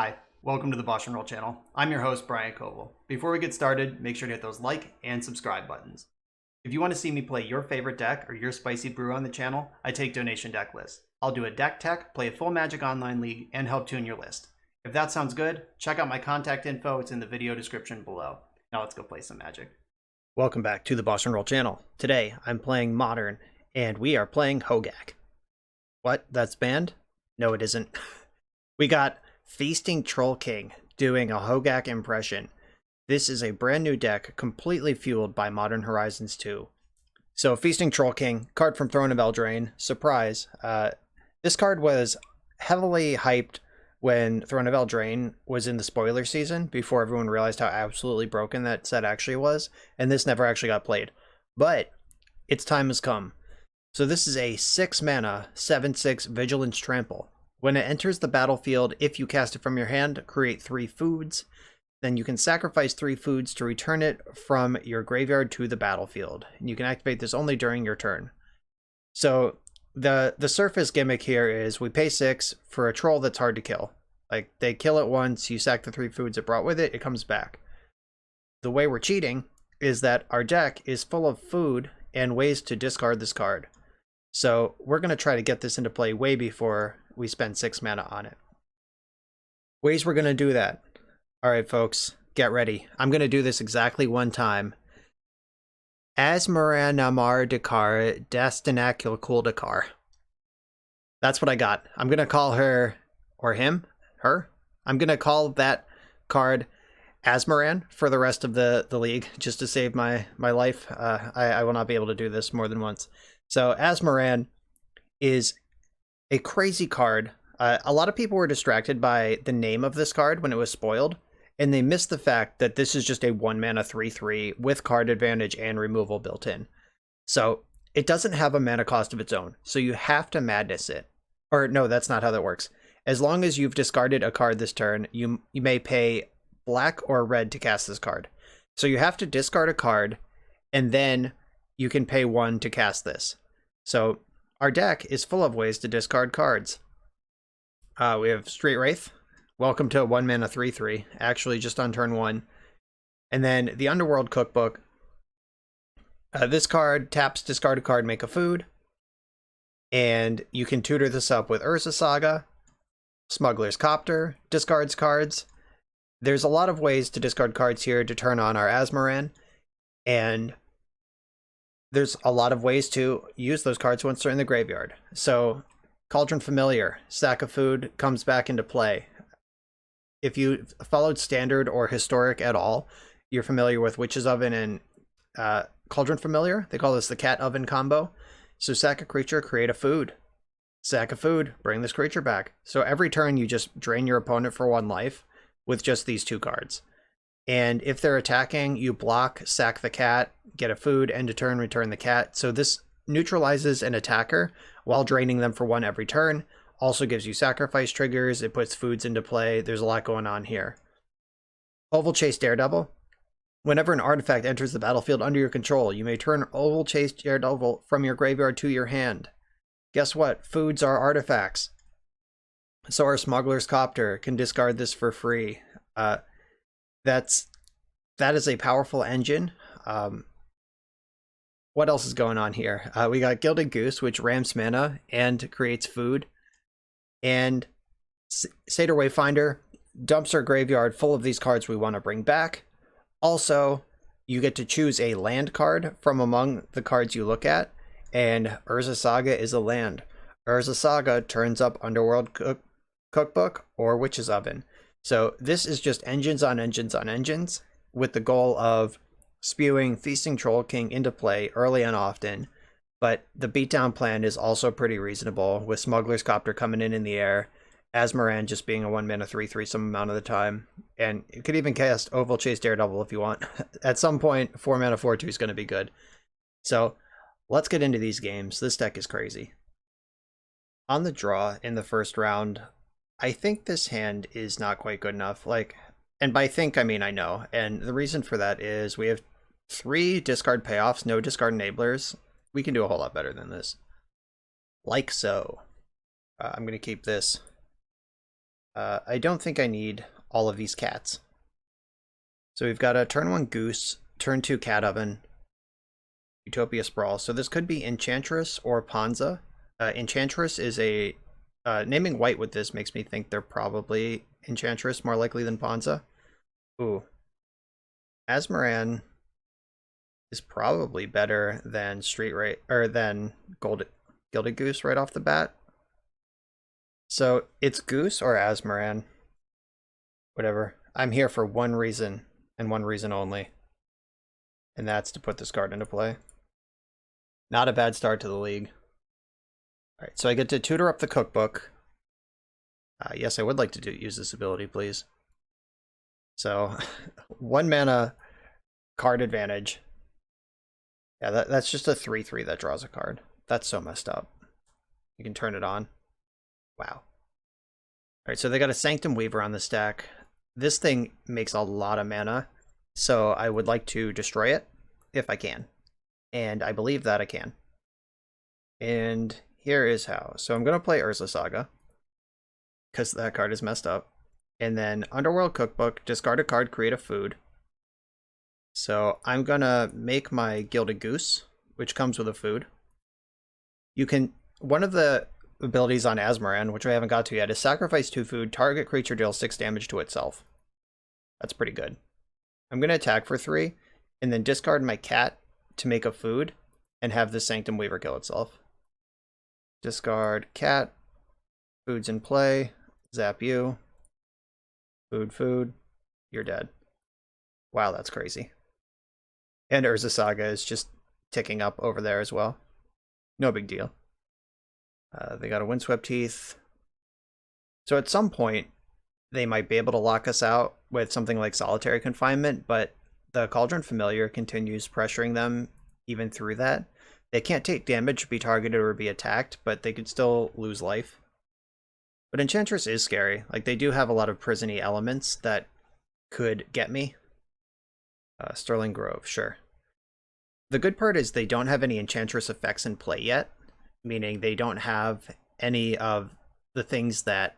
Hi, welcome to the BoshNRoll channel. I'm your host, Brian Koval. Before we get started, make sure to hit those like and subscribe buttons. If you want to see me play your favorite deck or your spicy brew on the channel, I take donation deck lists. I'll do a deck tech, play a full Magic Online League, and help tune your list. If that sounds good, check out my contact info. It's in the video description below. Now let's go play some Magic. Welcome back to the BoshNRoll channel. Today, I'm playing Modern, and we are playing GAAK. What? That's banned? No, it isn't. We got Feasting Troll King doing a GAAK impression. This is a brand new deck completely fueled by Modern Horizons 2. So Feasting Troll King, card from Throne of Eldraine, surprise. This card was heavily hyped when Throne of Eldraine was in the spoiler season, before everyone realized how absolutely broken that set actually was, and this never actually got played. But its time has come. So this is a 6 mana, 7/6 Vigilance Trample. When it enters the battlefield, if you cast it from your hand, create 3 foods. Then you can sacrifice 3 foods to return it from your graveyard to the battlefield. And you can activate this only during your turn. So the surface gimmick here is we pay 6 for a troll that's hard to kill. Like, they kill it once, you sack the 3 foods it brought with it, it comes back. The way we're cheating is that our deck is full of food and ways to discard this card. So we're going to try to get this into play way before we spend 6 mana on it. Ways we're going to do that. Alright folks, get ready. I'm going to do this exactly one time. Asmoranomardicadaistinaculdacar. That's what I got. I'm going to call her, or him, her. I'm going to call that card Asmoran for the rest of the league, just to save my life. I will not be able to do this more than once. So Asmoran is a crazy card. A lot of people were distracted by the name of this card when it was spoiled, and they missed the fact that this is just a 1 mana 3/3 with card advantage and removal built in. So it doesn't have a mana cost of its own, so you have to madness it. Or no, that's not how that works. As long as you've discarded a card this turn, you may pay black or red to cast this card. So you have to discard a card, and then you can pay 1 to cast this. So our deck is full of ways to discard cards. We have Street Wraith. Welcome to a 1 mana 3/3, actually just on turn 1. And then the Underworld Cookbook. This card taps, discard a card, make a food. And you can tutor this up with Urza Saga, Smuggler's Copter, discards cards. There's a lot of ways to discard cards here to turn on our Asmoran. And there's a lot of ways to use those cards once they're in the graveyard. So Cauldron Familiar, sack of food, comes back into play. If you followed Standard or Historic at all, you're familiar with Witch's Oven and Cauldron Familiar. They call this the Cat Oven combo. So sack a creature, create a food. Sack a food, bring this creature back. So every turn you just drain your opponent for 1 life with just these 2 cards. And if they're attacking, you block, sack the cat, get a food, end a turn, return the cat. So this neutralizes an attacker while draining them for 1 every turn. Also gives you sacrifice triggers, it puts foods into play. There's a lot going on here. Oval Chase Daredevil. Whenever an artifact enters the battlefield under your control, you may turn Oval Chase Daredevil from your graveyard to your hand. Guess what? Foods are artifacts. So our Smuggler's Copter can discard this for free. That is a powerful engine. What else is going on here? We got Gilded Goose, which ramps mana and creates food. And Satyr Wayfinder dumps our graveyard full of these cards we want to bring back. Also, you get to choose a land card from among the cards you look at, and Urza Saga is a land. Urza Saga turns up Underworld Cookbook or Witch's Oven. So this is just engines on engines on engines, with the goal of spewing Feasting Troll King into play early and often. But the beatdown plan is also pretty reasonable, with Smuggler's Copter coming in the air, Asmoran just being a 1 mana 3/3 some amount of the time, and you could even cast Oval Chase Daredevil if you want. At some point, 4 mana 4/2 is going to be good. So let's get into these games. This deck is crazy. On the draw in the first round, I think this hand is not quite good enough. And by think, I mean I know. And the reason for that is we have 3 discard payoffs, no discard enablers. We can do a whole lot better than this. Like so. I'm going to keep this I don't think I need all of these cats. So we've got a turn 1 Goose, turn 2 Cat Oven, Utopia Sprawl. So this could be Enchantress or Panza. Enchantress is a... naming white with this makes me think they're probably Enchantress, more likely than Panza. Ooh. Asmoran is probably better than than Gilded Goose right off the bat. So it's Goose or Asmoran. Whatever. I'm here for one reason and one reason only. And that's to put this card into play. Not a bad start to the league. Alright, so I get to tutor up the cookbook. Yes, I would like to use this ability, please. So, 1 mana card advantage. Yeah, that's just a 3/3 that draws a card. That's so messed up. You can turn it on. Wow. Alright, so they got a Sanctum Weaver on the stack. This thing makes a lot of mana, so I would like to destroy it if I can. And I believe that I can. And here is how. So I'm going to play Urza Saga, because that card is messed up. And then Underworld Cookbook, discard a card, create a food. So I'm going to make my Gilded Goose, which comes with a food. You can... One of the abilities on Asmoran, which I haven't got to yet, is sacrifice 2 food, target creature deals 6 damage to itself. That's pretty good. I'm going to attack for 3, and then discard my cat to make a food, and have the Sanctum Weaver kill itself. Discard cat, food's in play, zap you, food, you're dead. Wow, that's crazy. And Urza Saga is just ticking up over there as well. No big deal. They got a Windswept Teeth. So at some point, they might be able to lock us out with something like Solitary Confinement, but the Cauldron Familiar continues pressuring them even through that. They can't take damage, be targeted, or be attacked, but they could still lose life. But Enchantress is scary. Like, they do have a lot of prison-y elements that could get me. Sterling Grove, sure. The good part is they don't have any Enchantress effects in play yet, meaning they don't have any of the things that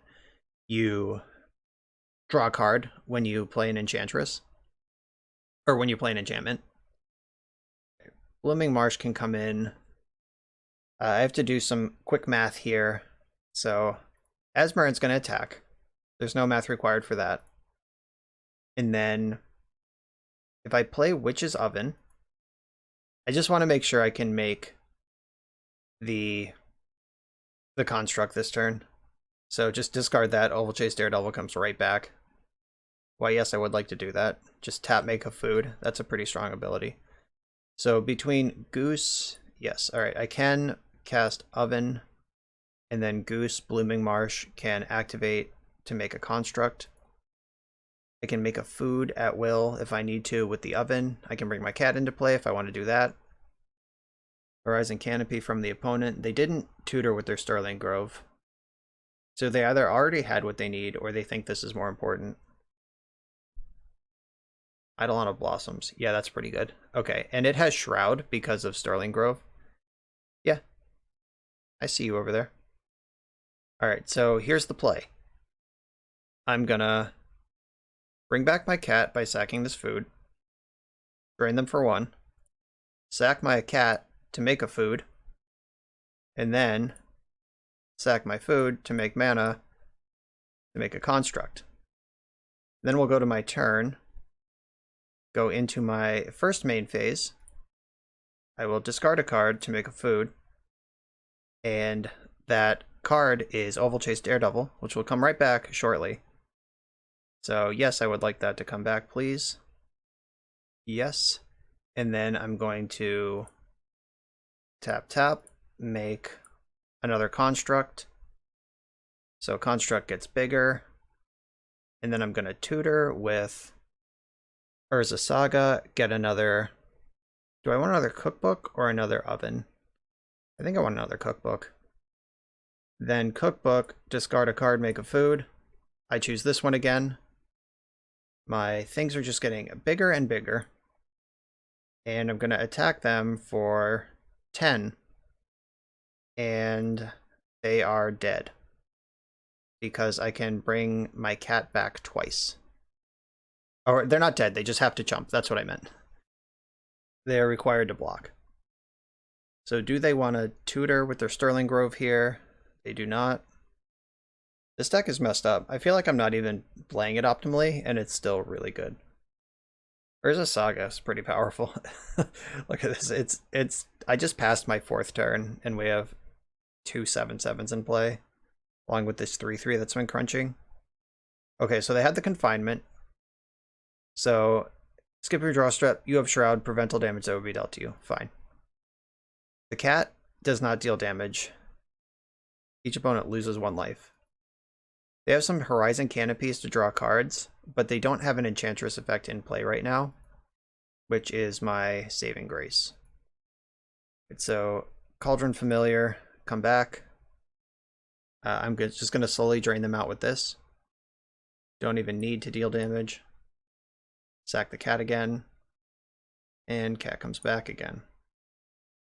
you draw a card when you play an Enchantress, or when you play an enchantment. Blooming Marsh can come in. I have to do some quick math here. So Asmoran's going to attack. There's no math required for that. And then if I play Witch's Oven, I just want to make sure I can make the construct this turn. So just discard that. Ovalchase Daredevil comes right back. Why, yes, I would like to do that. Just tap, make a food. That's a pretty strong ability. So between Goose, yes, alright, I can cast Oven, and then Goose, Blooming Marsh can activate to make a construct. I can make a food at will if I need to with the Oven. I can bring my cat into play if I want to do that. Horizon Canopy from the opponent. They didn't tutor with their Sterling Grove. So they either already had what they need, or they think this is more important. Eidolon of Blossoms. Yeah, that's pretty good. Okay, and it has Shroud because of Sterling Grove. Yeah. I see you over there. Alright, so here's the play. I'm gonna bring back my cat by sacking this food. Drain them for 1. Sack my cat to make a food. And then sack my food to make mana to make a construct. Then we'll go to my turn. Go into my first main phase. I will discard a card to make a food. And that card is Ovalchase Daredevil, which will come right back shortly. So yes, I would like that to come back, please. Yes. And then I'm going to tap, make another construct. So construct gets bigger. And then I'm going to tutor with Urza Saga, get another... Do I want another cookbook or another oven? I think I want another cookbook. Then cookbook, discard a card, make a food. I choose this one again. My things are just getting bigger and bigger. And I'm going to attack them for 10. And they are dead. because I can bring my cat back twice. Or they're not dead, they just have to jump. That's what I meant. They're required to block. So do they want to tutor with their Sterling Grove here? They do not. This deck is messed up. I feel like I'm not even playing it optimally, and it's still really good. Urza Saga is pretty powerful. Look at this. I just passed my 4th turn, and we have 2 7/7s in play, along with this 3/3 that's been crunching. Okay, so they had the confinement. So skip your draw step. You have Shroud, prevent all damage that would be dealt to you. Fine. The cat does not deal damage. Each opponent loses 1 life. They have some Horizon Canopies to draw cards, but they don't have an Enchantress effect in play right now, which is my saving grace. So Cauldron Familiar, come back. I'm just going to slowly drain them out with this. Don't even need to deal damage. Sack the cat again. And cat comes back again.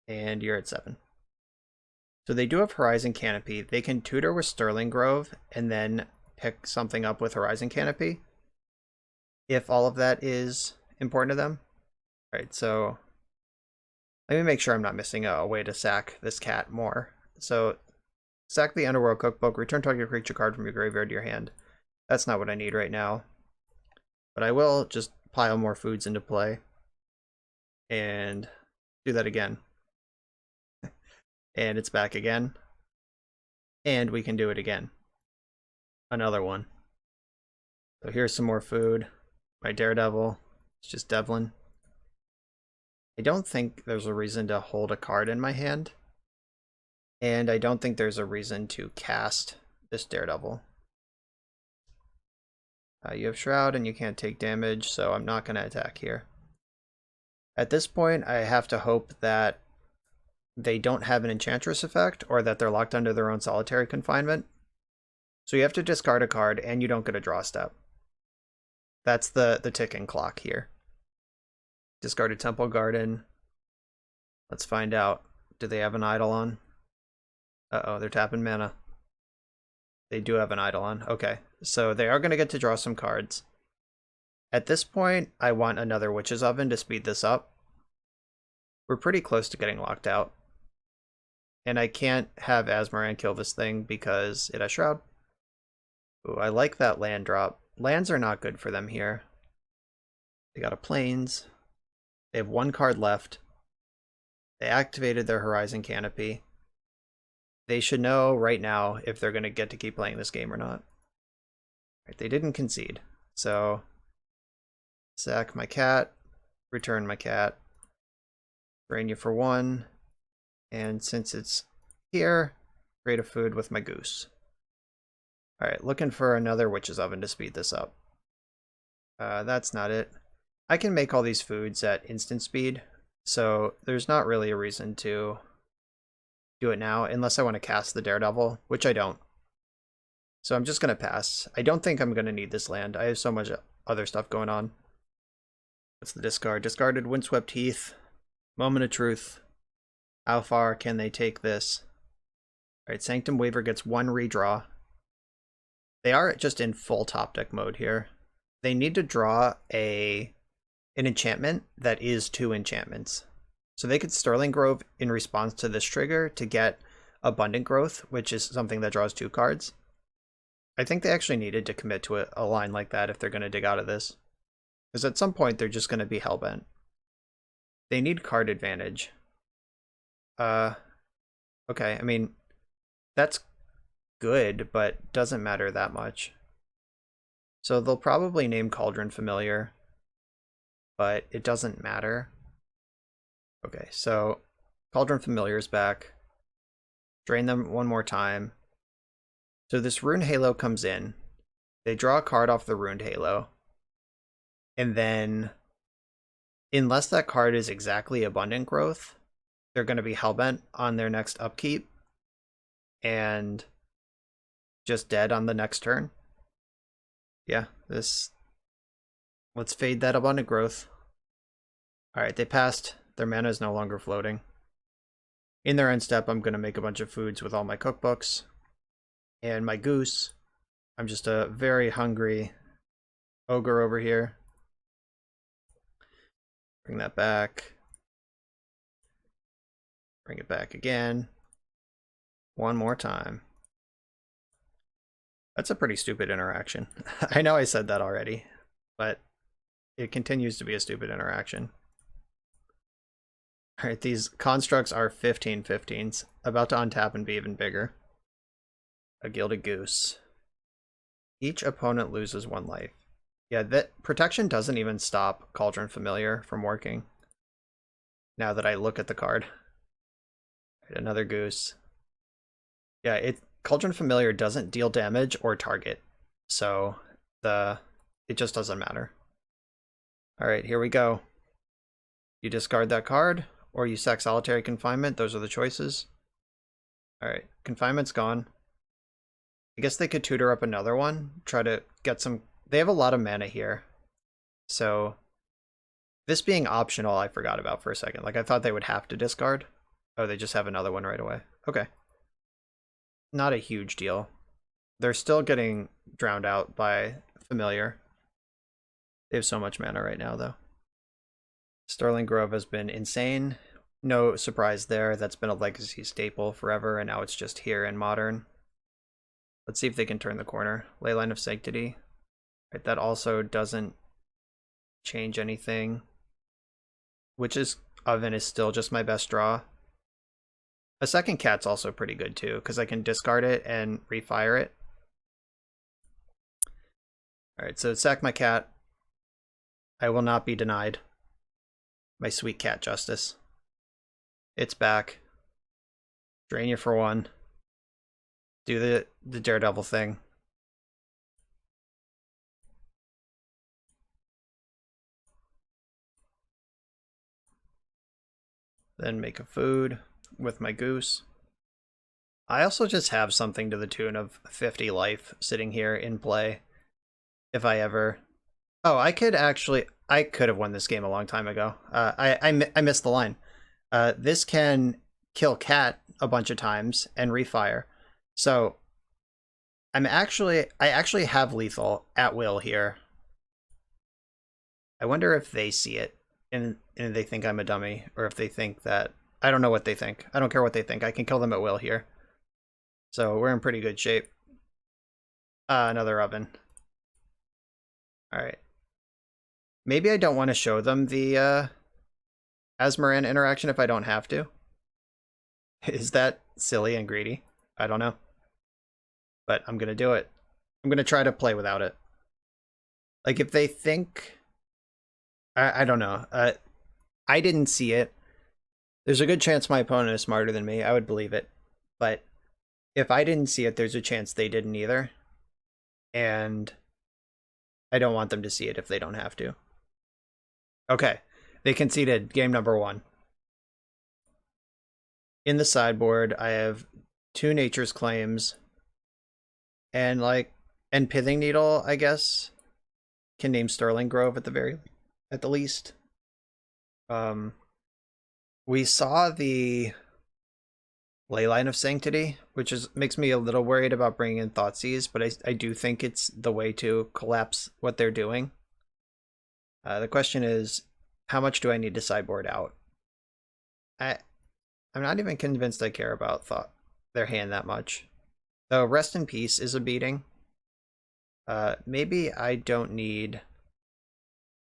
And you're at 7. So they do have Horizon Canopy. They can tutor with Sterling Grove and then pick something up with Horizon Canopy, if all of that is important to them. All right, so let me make sure I'm not missing a way to sack this cat more. So sack the Underworld Cookbook, return target creature card from your graveyard to your hand. That's not what I need right now. But I will just pile more foods into play and do that again. And it's back again. And we can do it again. Another one. So here's some more food. My Daredevil. It's just Devlin. I don't think there's a reason to hold a card in my hand. And I don't think there's a reason to cast this Daredevil. You have Shroud and you can't take damage, so I'm not going to attack here. At this point, I have to hope that they don't have an Enchantress effect, or that they're locked under their own solitary confinement. So you have to discard a card, and you don't get a draw step. That's the ticking clock here. Discarded Temple Garden. Let's find out. Do they have an Eidolon? Uh-oh, they're tapping mana. They do have an Eidolon. Okay, so they are going to get to draw some cards. At this point, I want another Witch's Oven to speed this up. We're pretty close to getting locked out. And I can't have Asmoran kill this thing because it has Shroud. Ooh, I like that land drop. Lands are not good for them here. They got a Plains. They have 1 card left. They activated their Horizon Canopy. They should know right now if they're going to get to keep playing this game or not. Right, they didn't concede. So, sack my cat, return my cat, drain you for 1, and since it's here, create a food with my goose. Alright, looking for another Witch's Oven to speed this up. That's not it. I can make all these foods at instant speed, so there's not really a reason to do it now, unless I want to cast the Daredevil, which I don't. So I'm just going to pass. I don't think I'm going to need this land. I have so much other stuff going on. What's the discard? Discarded Windswept Heath. Moment of Truth. How far can they take this? Alright, Sanctum Waver gets 1 redraw. They are just in full top deck mode here. They need to draw an enchantment that is 2 enchantments. So they could Sterling Grove in response to this trigger to get Abundant Growth, which is something that draws 2 cards. I think they actually needed to commit to a line like that if they're going to dig out of this. Because at some point they're just going to be hellbent. They need card advantage. Okay, I mean, that's good, but doesn't matter that much. So they'll probably name Cauldron Familiar, but it doesn't matter. Okay, so Cauldron Familiar is back. Drain them 1 more time. So this Rune Halo comes in. They draw a card off the Runed Halo. And then, unless that card is exactly Abundant Growth, they're going to be hellbent on their next upkeep. And just dead on the next turn. Yeah, let's fade that Abundant Growth. Alright, they passed. Their mana is no longer floating. In their end step, I'm going to make a bunch of foods with all my cookbooks. And my goose I'm just a very hungry ogre over here. Bring that back. Bring it back again. One more time. That's a pretty stupid interaction. I know I said that already, but it continues to be a stupid interaction. Alright, these constructs are 15/15s. About to untap and be even bigger. A Gilded Goose. Each opponent loses 1 life. Yeah, that protection doesn't even stop Cauldron Familiar from working. Now that I look at the card. Right, another goose. Yeah, Cauldron Familiar doesn't deal damage or target. So it just doesn't matter. Alright, here we go. You discard that card, or you sack Solitary Confinement. Those are the choices. Alright, Confinement's gone. I guess they could tutor up another one, try to get some... They have a lot of mana here. So, this being optional, I forgot about for a second. Like, I thought they would have to discard. Oh, they just have another one right away. Okay. Not a huge deal. They're still getting drowned out by Familiar. They have so much mana right now, though. Sterling Grove has been insane. No surprise there. That's been a Legacy staple forever, and now it's just here in Modern. Let's see if they can turn the corner. Leyline of Sanctity. Right, that also doesn't change anything. Witch's Oven is still just my best draw. A second cat's also pretty good too, because I can discard it and refire it. Alright, so sack my cat. I will not be denied. My sweet cat justice. It's back. Drain you for 1. Do the Daredevil thing. Then make a food with my goose. I also just have something to the tune of 50 life sitting here in play. If I ever... Oh, I could have won this game a long time ago. I missed the line. This can kill cat a bunch of times and refire. So I actually have lethal at will here. I wonder if they see it and they think I'm a dummy, or if they think that... I don't know what they think. I don't care what they think. I can kill them at will here. So we're in pretty good shape. Another oven. Alright. Maybe I don't want to show them the Asmoran interaction if I don't have to. Is that silly and greedy? I don't know. But I'm going to do it. I'm going to try to play without it. Like, if they think... I don't know. I didn't see it. There's a good chance my opponent is smarter than me. I would believe it. But if I didn't see it, there's a chance they didn't either. And I don't want them to see it if they don't have to. Okay. They conceded game number 1. In the sideboard, I have 2 Nature's Claims. And Pithing Needle, I guess, can name Sterling Grove at the least. We saw the Leyline of Sanctity, which makes me a little worried about bringing in Thoughtseize, but I do think it's the way to collapse what they're doing. The question is, how much do I need to sideboard out? I'm not even convinced I care about their hand that much. Though Rest in Peace is a beating. Maybe I don't need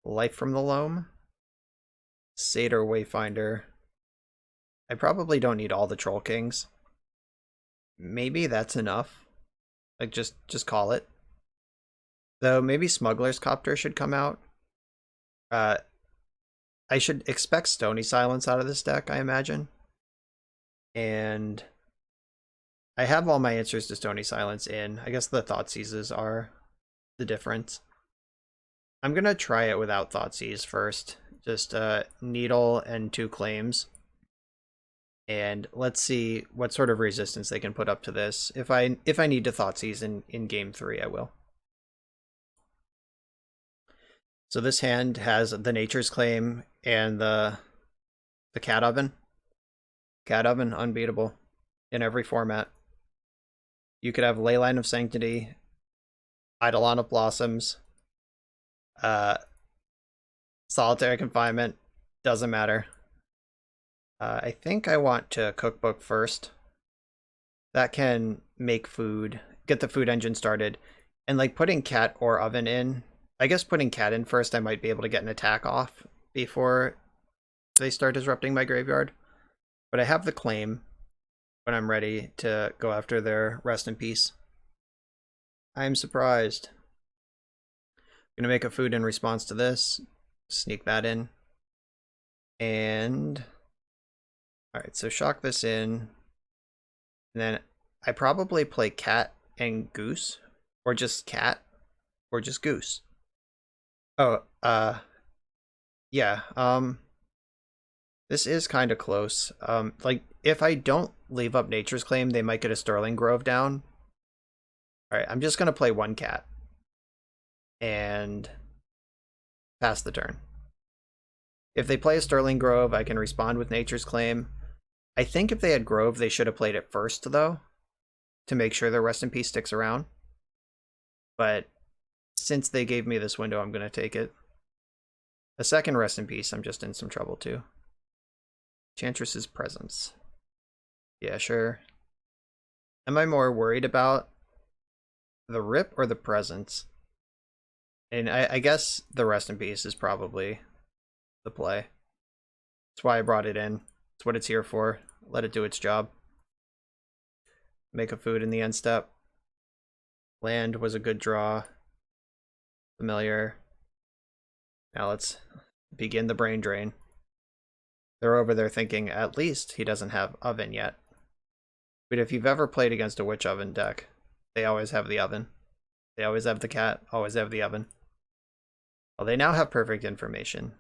Life from the Loam. Satyr Wayfinder. I probably don't need all the Troll Kings. Maybe that's enough. Like, just call it. Though maybe Smuggler's Copter should come out. I should expect Stony Silence out of this deck, I imagine. And I have all my answers to Stony Silence in. I guess the Thoughtseizes are the difference. I'm gonna try it without Thoughtseize first. Just Needle and 2 claims. And let's see what sort of resistance they can put up to this. If I need to Thoughtseize in game 3, I will. So this hand has the Nature's Claim and the Cat Oven. Cat Oven, unbeatable in every format. You could have Leyline of Sanctity, Eidolon of Blossoms, solitary confinement, doesn't matter. I think I want to cookbook first. That can make food, get the food engine started. And like putting cat or oven in, I guess putting cat in first, I might be able to get an attack off before they start disrupting my graveyard. But I have the claim when I'm ready to go after their rest in peace. I'm surprised. I'm gonna make a food in response to this. Sneak that in. And alright, so shock this in. And then I probably play cat and goose. Or just cat. Or just goose. Oh, yeah, this is kind of close. Like, if I don't leave up Nature's Claim, they might get a Sterling Grove down. Alright, I'm just gonna play one cat. And pass the turn. If they play a Sterling Grove, I can respond with Nature's Claim. I think if they had Grove, they should have played it first, though, to make sure their Rest in Peace sticks around. But since they gave me this window, I'm going to take it. A second Rest in Peace, I'm just in some trouble, too. Enchantress's Presence. Yeah, sure. Am I more worried about the Rip or the Presence? And I guess the Rest in Peace is probably the play. That's why I brought it in. It's what it's here for. Let it do its job. Make a food in the end step. Land was a good draw. Familiar. Now let's begin the brain drain. They're over there thinking, at least he doesn't have oven yet. But if you've ever played against a witch oven deck, they always have the oven. They always have the cat, always have the oven. Well, they now have perfect information.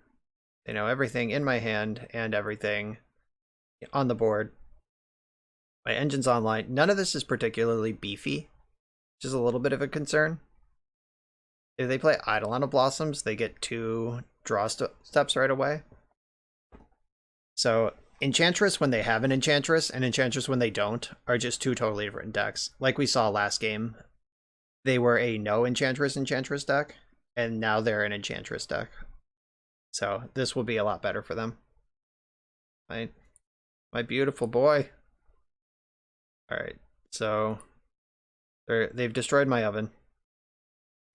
They know everything in my hand and everything on the board. My engine's online. None of this is particularly beefy, which is a little bit of a concern. If they play Eidolon of Blossoms, they get 2 draw steps right away. So Enchantress when they have an Enchantress and Enchantress when they don't are just 2 totally different decks. Like we saw last game, they were a no Enchantress deck, and now they're an Enchantress deck. So this will be a lot better for them. Right? My beautiful boy. Alright, so they've destroyed my oven.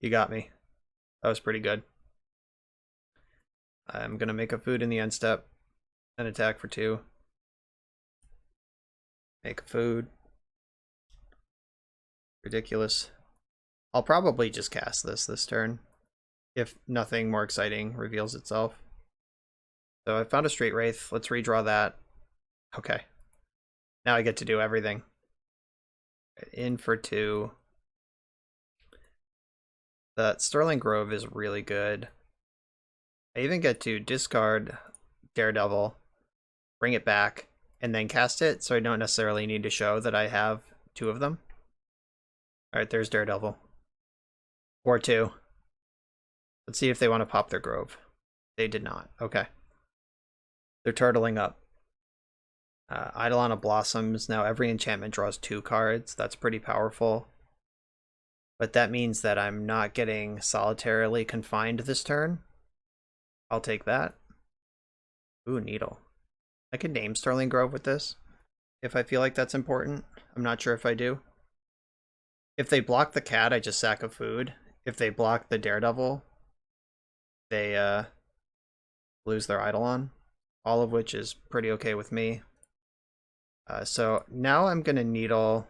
You got me. That was pretty good. I'm gonna make a food in the end step. An attack for 2. Make a food. Ridiculous. I'll probably just cast this turn, if nothing more exciting reveals itself. So I found a Street Wraith. Let's redraw that. Okay. Now I get to do everything. In for 2. That Sterling Grove is really good. I even get to discard Daredevil, bring it back, and then cast it, so I don't necessarily need to show that I have 2 of them. Alright, there's Daredevil. Or 2. Let's see if they want to pop their Grove. They did not. Okay. They're turtling up. Eidolon of Blossoms. Now every enchantment draws 2 cards. That's pretty powerful. But that means that I'm not getting solitarily confined this turn. I'll take that. Ooh, Needle. I could name Sterling Grove with this, if I feel like that's important. I'm not sure if I do. If they block the cat, I just sack a food. If they block the Daredevil, they lose their Eidolon. All of which is pretty okay with me. So now I'm going to Needle...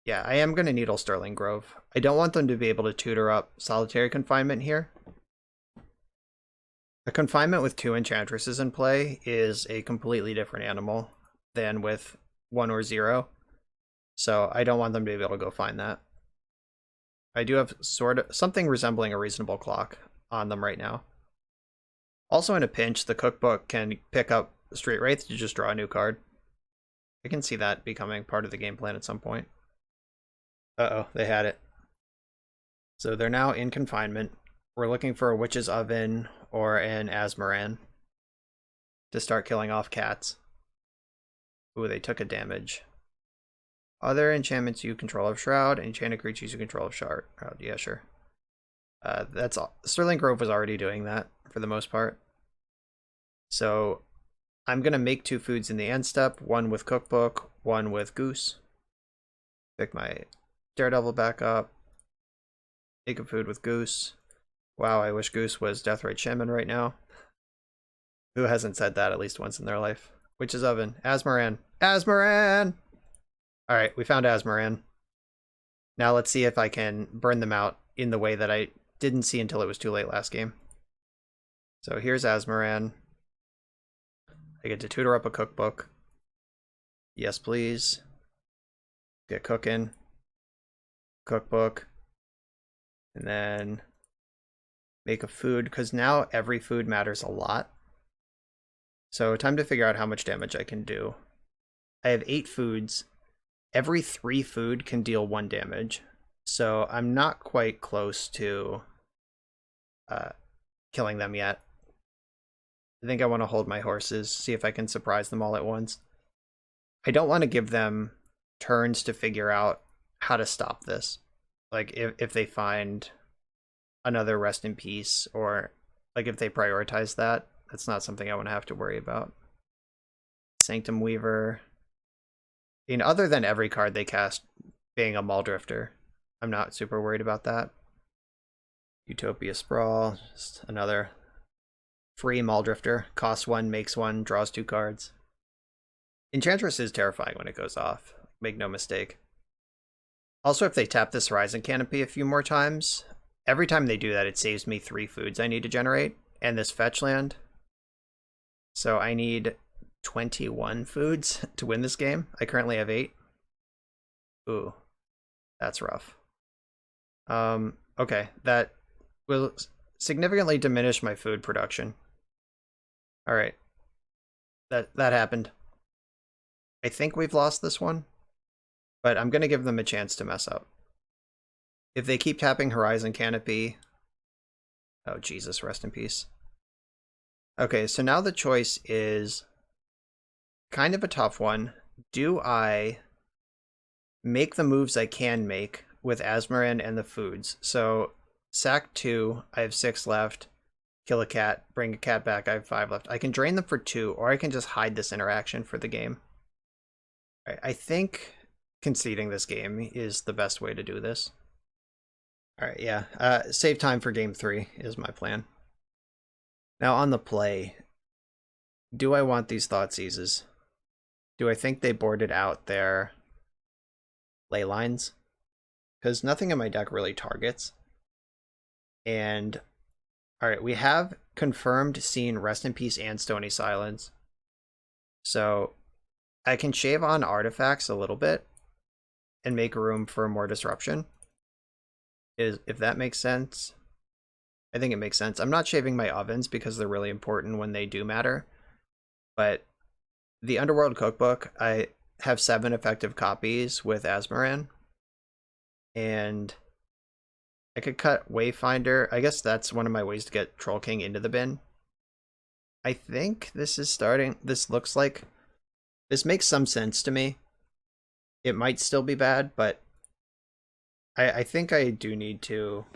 Yeah, I am going to Needle Sterling Grove. I don't want them to be able to tutor up Solitary Confinement here. A confinement with 2 Enchantresses in play is a completely different animal than with 1 or 0. So I don't want them to be able to go find that. I do have sort of something resembling a reasonable clock on them right now. Also in a pinch, the cookbook can pick up Street Wraith to just draw a new card. I can see that becoming part of the game plan at some point. Uh-oh, they had it. So they're now in confinement. We're looking for a Witch's Oven or an Asmoran to start killing off cats. Ooh, they took a damage. Other enchantments you control of Shroud, enchanted creatures you control of Shroud. Oh, yeah, sure. That's all. Sterling Grove was already doing that for the most part. So I'm going to make 2 foods in the end step, one with Cookbook, one with Goose. Pick my Daredevil back up. Make a food with Goose. Wow, I wish Goose was Deathrite Shaman right now. Who hasn't said that at least once in their life? Witch's Oven. Asmoran. Asmoran! Alright, we found Asmoran. Now let's see if I can burn them out in the way that I didn't see until it was too late last game. So here's Asmoran. I get to tutor up a cookbook. Yes, please. Get cooking. Cookbook. And then make a food, because now every food matters a lot. So time to figure out how much damage I can do. I have 8 foods. Every 3 food can deal 1 damage. So I'm not quite close to killing them yet. I think I want to hold my horses, see if I can surprise them all at once. I don't want to give them turns to figure out how to stop this. Like if they find another Rest in Peace, or like if they prioritize that, that's not something I want to have to worry about. Sanctum Weaver. I mean, other than every card they cast being a Mauldrifter, I'm not super worried about that. Utopia Sprawl, just another free Mauldrifter. Costs 1, makes 1, draws 2 cards. Enchantress is terrifying when it goes off, make no mistake. Also, if they tap this Horizon Canopy a few more times, every time they do that, it saves me 3 foods I need to generate, and this fetch land. So I need 21 foods to win this game. I currently have 8. Ooh, that's rough. Okay, that will significantly diminish my food production. All right, that happened. I think we've lost this one, but I'm gonna give them a chance to mess up. If they keep tapping Horizon Canopy, oh Jesus, rest in peace. Okay, so now the choice is kind of a tough one. Do I make the moves I can make with Asmoran and the foods? So sack 2, I have 6 left. Kill a cat, bring a cat back, I have 5 left. I can drain them for 2, or I can just hide this interaction for the game. Right, I think conceding this game is the best way to do this. Alright, yeah. Save time for game 3 is my plan. Now on the play, do I want these Thoughtseizes? Do I think they boarded out their ley lines? Because nothing in my deck really targets. And alright, we have confirmed seen Rest in Peace and Stony Silence. So I can shave on artifacts a little bit and make room for more disruption. If that makes sense. I think it makes sense. I'm not shaving my ovens because they're really important when they do matter. But the Underworld Cookbook, I have 7 effective copies with Asmoran. And I could cut Wayfinder. I guess that's one of my ways to get Troll King into the bin. I think this is starting. This looks like. This makes some sense to me. It might still be bad, but I think I do need to.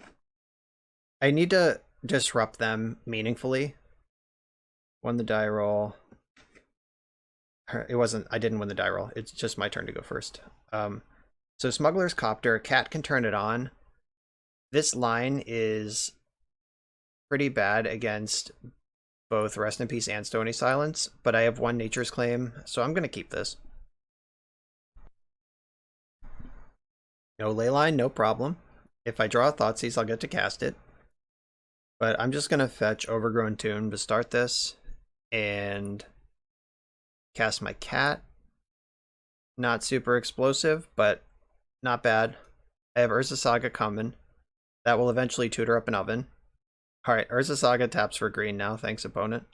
I need to disrupt them meaningfully. Won the die roll. It wasn't. I didn't win the die roll. It's just my turn to go first. So Smuggler's Copter. Cat can turn it on. This line is pretty bad against both Rest in Peace and Stony Silence, but I have 1 Nature's Claim, so I'm going to keep this. No Leyline, no problem. If I draw a Thoughtseize, I'll get to cast it. But I'm just going to fetch Overgrown Tomb to start this, and cast my cat. Not super explosive, but not bad. I have Urza Saga coming. That will eventually tutor up an oven. Alright, Urza Saga taps for green now, thanks opponent.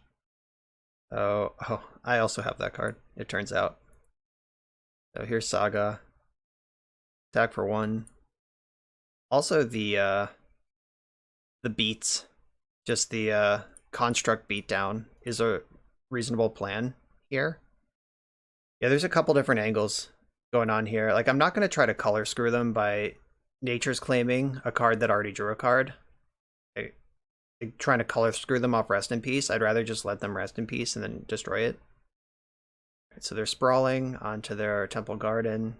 Oh, I also have that card, it turns out. So here's Saga. Attack for 1. Also the beats, just the construct beatdown is a reasonable plan here. Yeah, there's a couple different angles going on here. Like, I'm not going to try to color screw them by nature's claiming a card that already drew a card. Trying to color screw them off rest in peace. I'd rather just let them rest in peace and then destroy it. Right, so they're sprawling onto their temple garden.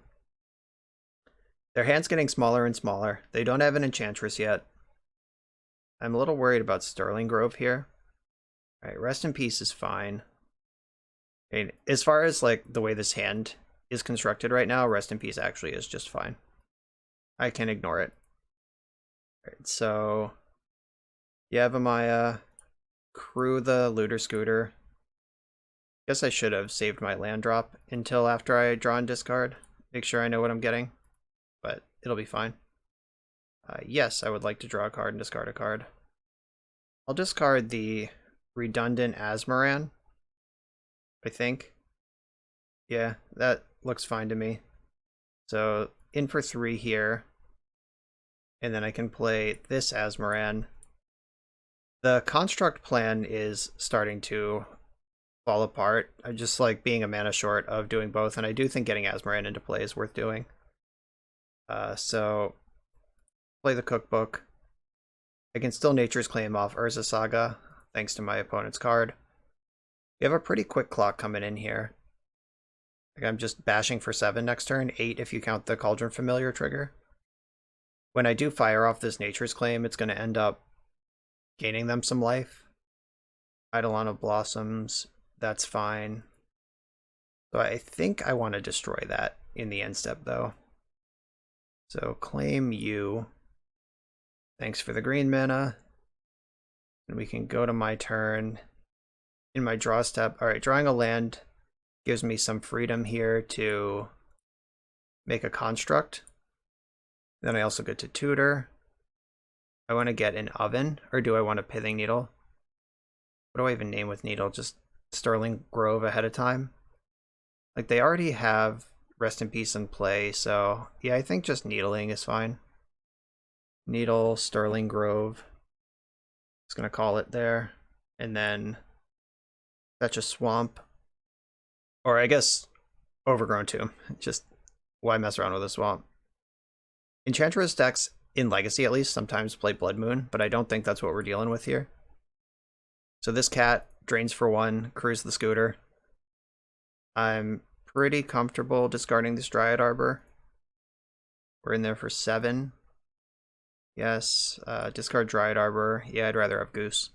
Their hand's getting smaller and smaller. They don't have an enchantress yet. I'm a little worried about Sterling Grove here. All right, rest in peace is fine. I mean, as far as like the way this hand is constructed right now, rest in peace actually is just fine. I can ignore it. All right, so Yavimaya, crew the looter scooter. Guess I should have saved my land drop until after I draw and discard. Make sure I know what I'm getting, but it'll be fine. Yes, I would like to draw a card and discard a card. I'll discard the redundant Asmoran, I think. Yeah, that looks fine to me. So in for 3 here, and then I can play this Asmoran. The construct plan is starting to fall apart. I just like being a mana short of doing both, and I do think getting Asmoran into play is worth doing. So play the cookbook. I can still Nature's Claim off Urza Saga, thanks to my opponent's card. We have a pretty quick clock coming in here. Like, I'm just bashing for 7 next turn, 8 if you count the Cauldron Familiar trigger. When I do fire off this Nature's Claim, it's going to end up gaining them some life. Eidolon of Blossoms, that's fine. So I think I want to destroy that in the end step, though. So claim you. Thanks for the green mana. And we can go to my turn. In my draw step, alright, drawing a land gives me some freedom here to make a construct. Then I also get to tutor. I want to get an oven, or do I want a pithing needle? What do I even name with needle? Just Sterling Grove ahead of time? Like, they already have rest in peace in play, so yeah, I think just needling is fine. Needle, Sterling Grove. Just gonna call it there. And then fetch a swamp. Or I guess Overgrown Tomb. Just why mess around with a swamp? Enchantress decks, in Legacy at least, sometimes play Blood Moon, but I don't think that's what we're dealing with here. So this cat drains for 1, crews the scooter. I'm pretty comfortable discarding this Dryad Arbor. We're in there for 7. Yes, discard Dryad Arbor. Yeah, I'd rather have Goose.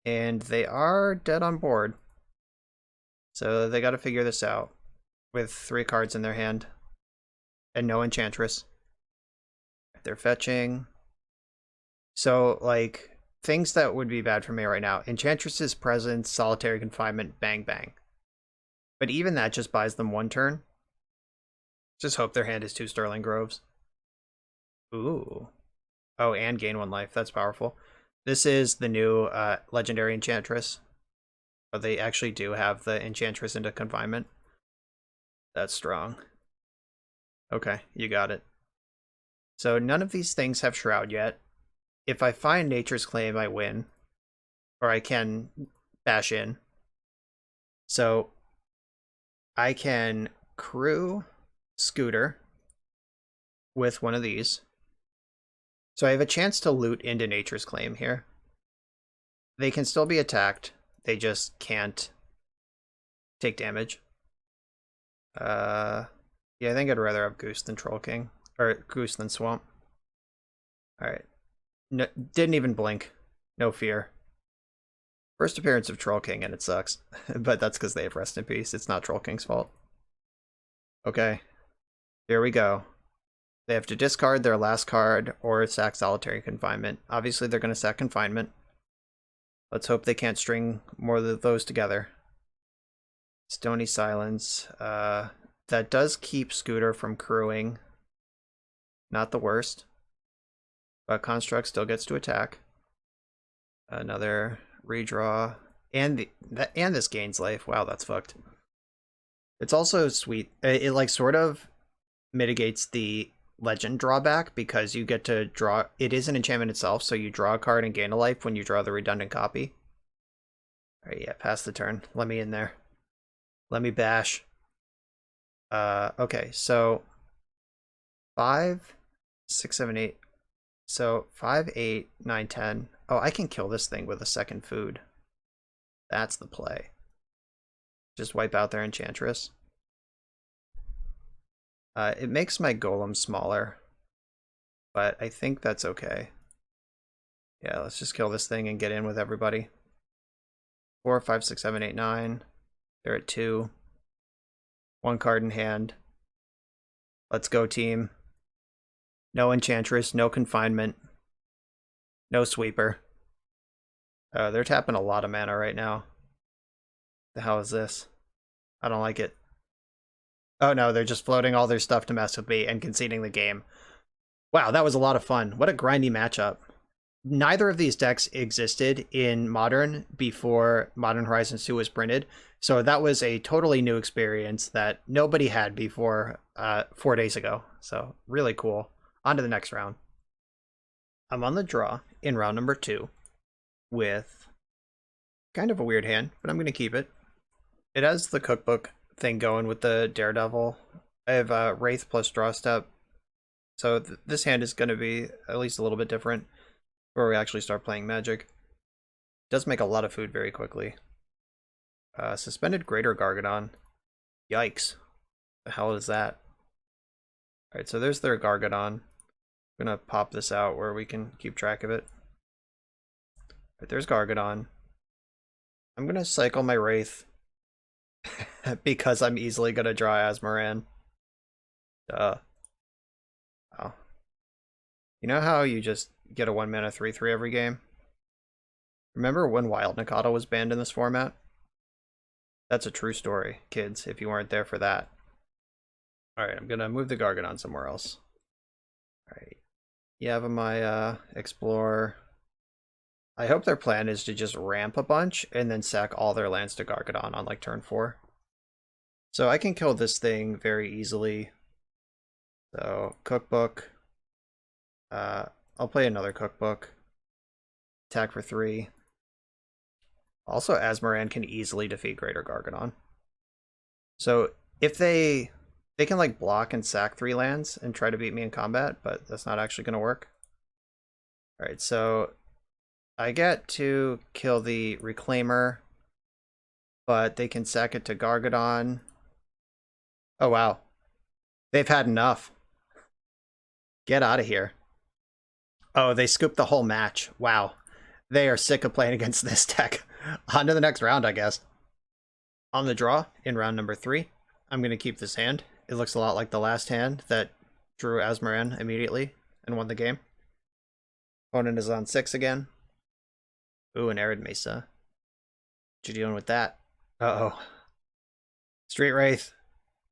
And they are dead on board. So they gotta figure this out with 3 cards in their hand. And no Enchantress. They're fetching. So, like, things that would be bad for me right now. Enchantress's Presence, Solitary Confinement, bang bang. But even that just buys them 1 turn. Just hope their hand is 2 Sterling Groves. Ooh. Oh, and gain 1 life. That's powerful. This is the new Legendary Enchantress. Oh, they actually do have the Enchantress into Confinement. That's strong. Okay, you got it. So none of these things have Shroud yet. If I find Nature's Claim, I win. Or I can bash in. So I can crew Scooter with one of these. So I have a chance to loot into Nature's Claim here. They can still be attacked. They just can't take damage. Yeah, I think I'd rather have Goose than Troll King. Or Goose than Swamp. Alright. No, didn't even blink. No fear. First appearance of Troll King, and it sucks. But that's because they have Rest in Peace. It's not Troll King's fault. Okay. Here we go. They have to discard their last card or sack Solitary Confinement. Obviously, they're going to sack Confinement. Let's hope they can't string more of those together. Stony Silence. That does keep Scooter from crewing. Not the worst. But Construct still gets to attack. Another redraw. And this gains life. Wow, that's fucked. It's also sweet. It like sort of mitigates the legend drawback because you get to draw. It is an enchantment itself, so you draw a card and gain a life when you draw the redundant copy. Alright, yeah, pass the turn. Let me in there. Let me bash. Okay, so 5, 6, 7, 8. So 5, 8, 9, 10. Oh, I can kill this thing with a second food. That's the play. Just wipe out their Enchantress. It makes my golem smaller, but I think that's okay. Yeah, let's just kill this thing and get in with everybody. 4, 5, 6, 7, 8, 9. They're at 2. 1 card in hand. Let's go, team. No Enchantress, no Confinement, no Sweeper. They're tapping a lot of mana right now. The hell is this? I don't like it. Oh no, they're just floating all their stuff to mess with me and conceding the game. Wow, that was a lot of fun. What a grindy matchup. Neither of these decks existed in Modern before Modern Horizons 2 was printed, so that was a totally new experience that nobody had before 4 days ago. So really cool. On to the next round. I'm on the draw in round number 2 with kind of a weird hand, but I'm going to keep it. It has the cookbook thing going with the Daredevil. I have Wraith plus draw step, so this hand is going to be at least a little bit different before we actually start playing Magic. It does make a lot of food very quickly. Suspended Greater Gargadon. Yikes. The hell is that? Alright, so there's their Gargadon. I'm going to pop this out where we can keep track of it. Alright, there's Gargadon. I'm going to cycle my Wraith because I'm easily going to draw Asmoran. Duh. Oh. You know how you just get a 1 mana 3/3 every game? Remember when Wild Nikata was banned in this format? That's a true story, kids, if you weren't there for that. Alright, I'm gonna move the Gargadon somewhere else. Alright. You have my Explorer. I hope their plan is to just ramp a bunch and then sack all their lands to Gargadon on like turn 4. So I can kill this thing very easily. So, Cookbook. I'll play another Cookbook. Attack for 3. Also, Asmoran can easily defeat Greater Gargadon. So if they can like block and sack 3 lands and try to beat me in combat, but that's not actually going to work. Alright, so I get to kill the Reclaimer, but they can sack it to Gargadon. Oh wow. They've had enough. Get out of here. Oh, they scooped the whole match. Wow. They are sick of playing against this deck. On to the next round, I guess. On the draw, in round number 3, I'm going to keep this hand. It looks a lot like the last hand that drew Asmoran immediately and won the game. Opponent is on 6 again. Ooh, an Arid Mesa. What you doing with that? Uh-oh. Street Wraith,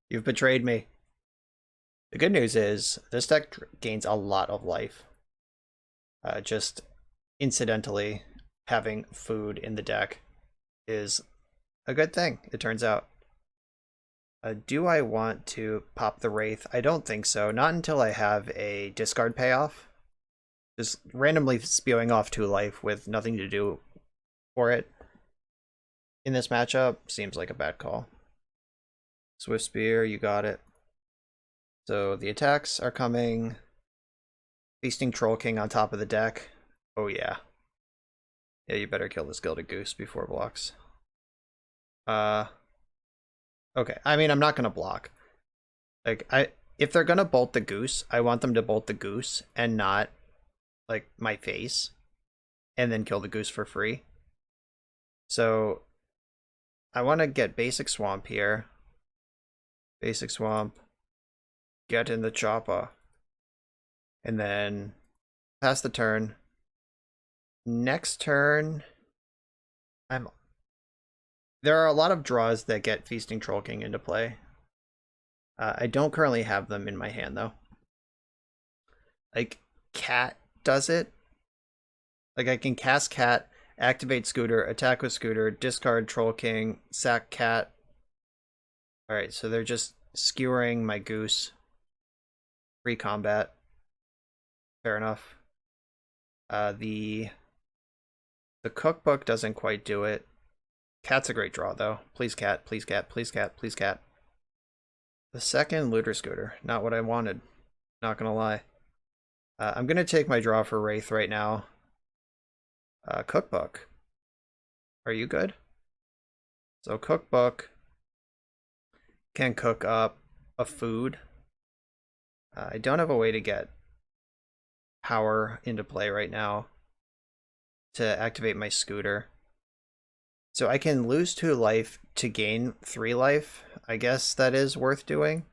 you've betrayed me. The good news is, this deck gains a lot of life. Just incidentally, having food in the deck is a good thing, it turns out. Do I want to pop the Wraith? I don't think so. Not until I have a discard payoff. Just randomly spewing off 2 life with nothing to do for it in this matchup seems like a bad call. Swift Spear, you got it. So the attacks are coming. Feasting Troll King on top of the deck. Oh yeah. Yeah, you better kill this Gilded Goose before blocks. Okay, I mean, I'm not gonna block. Like, if they're gonna bolt the goose, I want them to bolt the goose and not, like, my face. And then kill the goose for free. So, I want to get Basic Swamp here. Basic Swamp. Get in the chopper. And then pass the turn. Next turn, there are a lot of draws that get Feasting Troll King into play. I don't currently have them in my hand though. Like, Cat does it. Like, I can cast Cat, activate Scooter, attack with Scooter, discard Troll King, sack Cat. Alright, so they're just skewering my Goose. Free combat. Fair enough. The Cookbook doesn't quite do it. Cat's a great draw, though. Please, Cat. Please, Cat. Please, Cat. Please, Cat. The second looter scooter. Not what I wanted. Not gonna lie. I'm gonna take my draw for Wraith right now. Cookbook. Are you good? So Cookbook can cook up a food. I don't have a way to get power into play right now to activate my scooter. So I can lose 2 life to gain 3 life. I guess that is worth doing.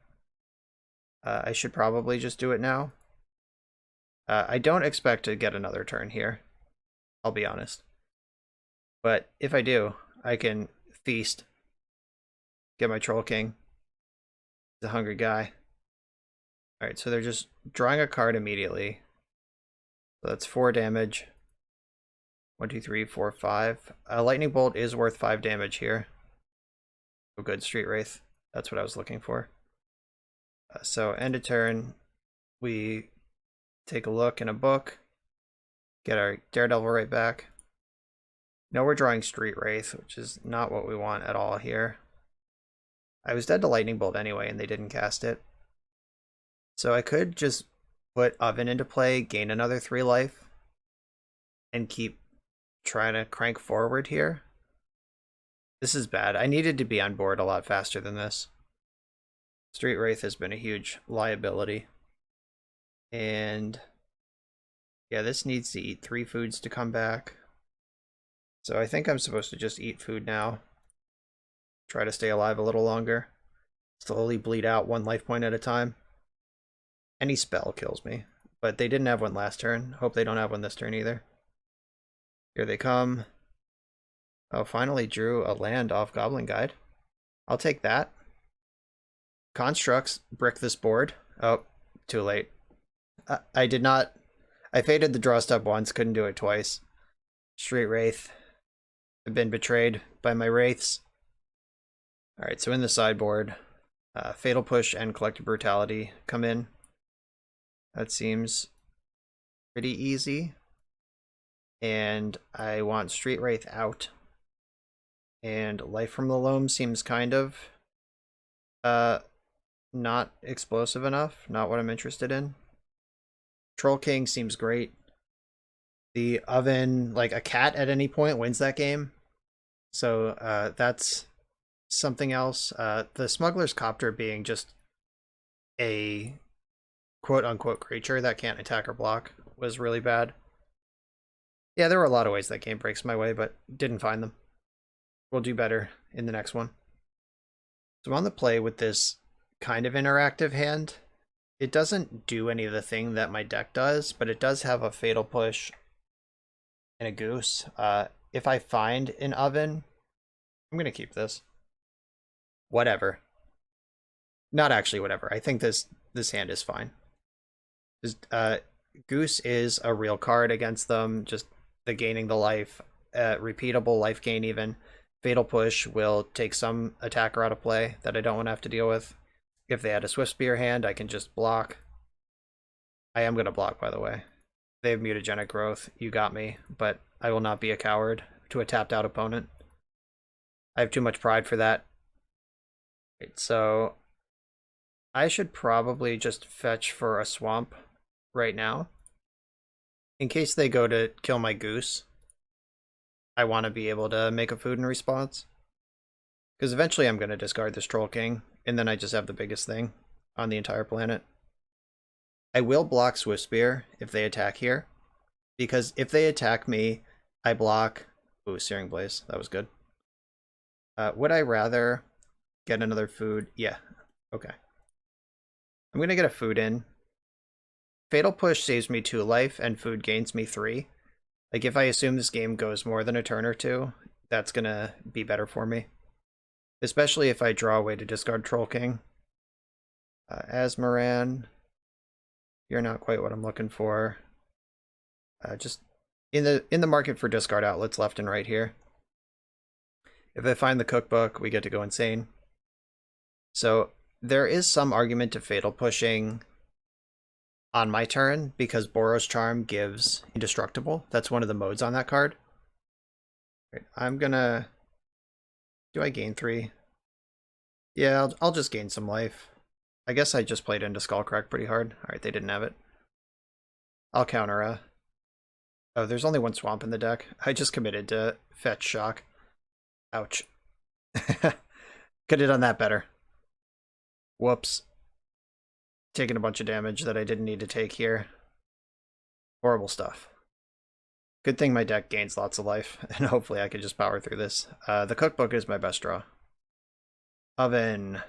I should probably just do it now. I don't expect to get another turn here. I'll be honest. But if I do, I can feast. Get my Troll King. He's a hungry guy. Alright, so they're just drawing a card immediately. So that's 4 damage. 1, 2, 3, 4, 5. A Lightning Bolt is worth 5 damage here. Oh, good, Street Wraith. That's what I was looking for. So, end of turn. We take a look in a book. Get our Daredevil right back. Now we're drawing Street Wraith, which is not what we want at all here. I was dead to Lightning Bolt anyway, and they didn't cast it. So I could just put Oven into play, gain another 3 life, and keep trying to crank forward here. This is bad. I needed to be on board a lot faster than this. Street Wraith has been a huge liability. And yeah, this needs to eat 3 foods to come back. So I think I'm supposed to just eat food now. Try to stay alive a little longer. Slowly bleed out 1 life point at a time. Any spell kills me. But they didn't have one last turn. Hope they don't have one this turn either. Here they come. Oh, finally drew a land off Goblin Guide. I'll take that. Constructs brick this board. Oh, too late. I did not. I faded the draw step once, couldn't do it twice. Street Wraith. I've been betrayed by my Wraiths. Alright, so in the sideboard, Fatal Push and Collective Brutality come in. That seems pretty easy. And I want Street Wraith out. And Life from the Loam seems kind of not explosive enough. Not what I'm interested in. Troll King seems great. The Oven, like a cat at any point wins that game. So that's something else. The Smuggler's Copter being just a quote-unquote creature that can't attack or block was really bad. Yeah, there were a lot of ways that game breaks my way, but didn't find them. We'll do better in the next one. So I'm on the play with this kind of interactive hand. It doesn't do any of the thing that my deck does, but it does have a Fatal Push and a Goose. If I find an Oven, I'm going to keep this. Whatever. Not actually whatever. I think this hand is fine. Goose is a real card against them. Just the gaining the life, repeatable life gain even. Fatal Push will take some attacker out of play that I don't want to have to deal with. If they had a Swift Spear hand, I can just block. I am going to block, by the way. They have mutagenic growth. You got me, but I will not be a coward to a tapped out opponent. I have too much pride for that. Right, so I should probably just fetch for a swamp right now. In case they go to kill my Goose, I want to be able to make a food in response. Because eventually I'm going to discard this Troll King, and then I just have the biggest thing on the entire planet. I will block Swift Spear if they attack here. Because if they attack me, I block... Ooh, Searing Blaze. That was good. Would I rather get another food? Yeah. Okay. I'm going to get a food in. Fatal Push saves me 2 life, and food gains me 3. Like, if I assume this game goes more than a turn or 2, that's going to be better for me. Especially if I draw a way to discard Troll King. Asmoran. You're not quite what I'm looking for. Just in the market for discard outlets left and right here. If I find the cookbook, we get to go insane. So there is some argument to Fatal Pushing on my turn, because Boros Charm gives Indestructible. That's one of the modes on that card. Right, I'm gonna... Do I gain 3? Yeah, I'll just gain some life. I guess I just played into Skullcrack pretty hard. Alright, they didn't have it. I'll counter Oh, there's only one swamp in the deck. I just committed to fetch shock. Ouch. Could have done that better. Whoops. Taking a bunch of damage that I didn't need to take here. Horrible stuff. Good thing my deck gains lots of life, and hopefully I can just power through this. The cookbook is my best draw. Oven.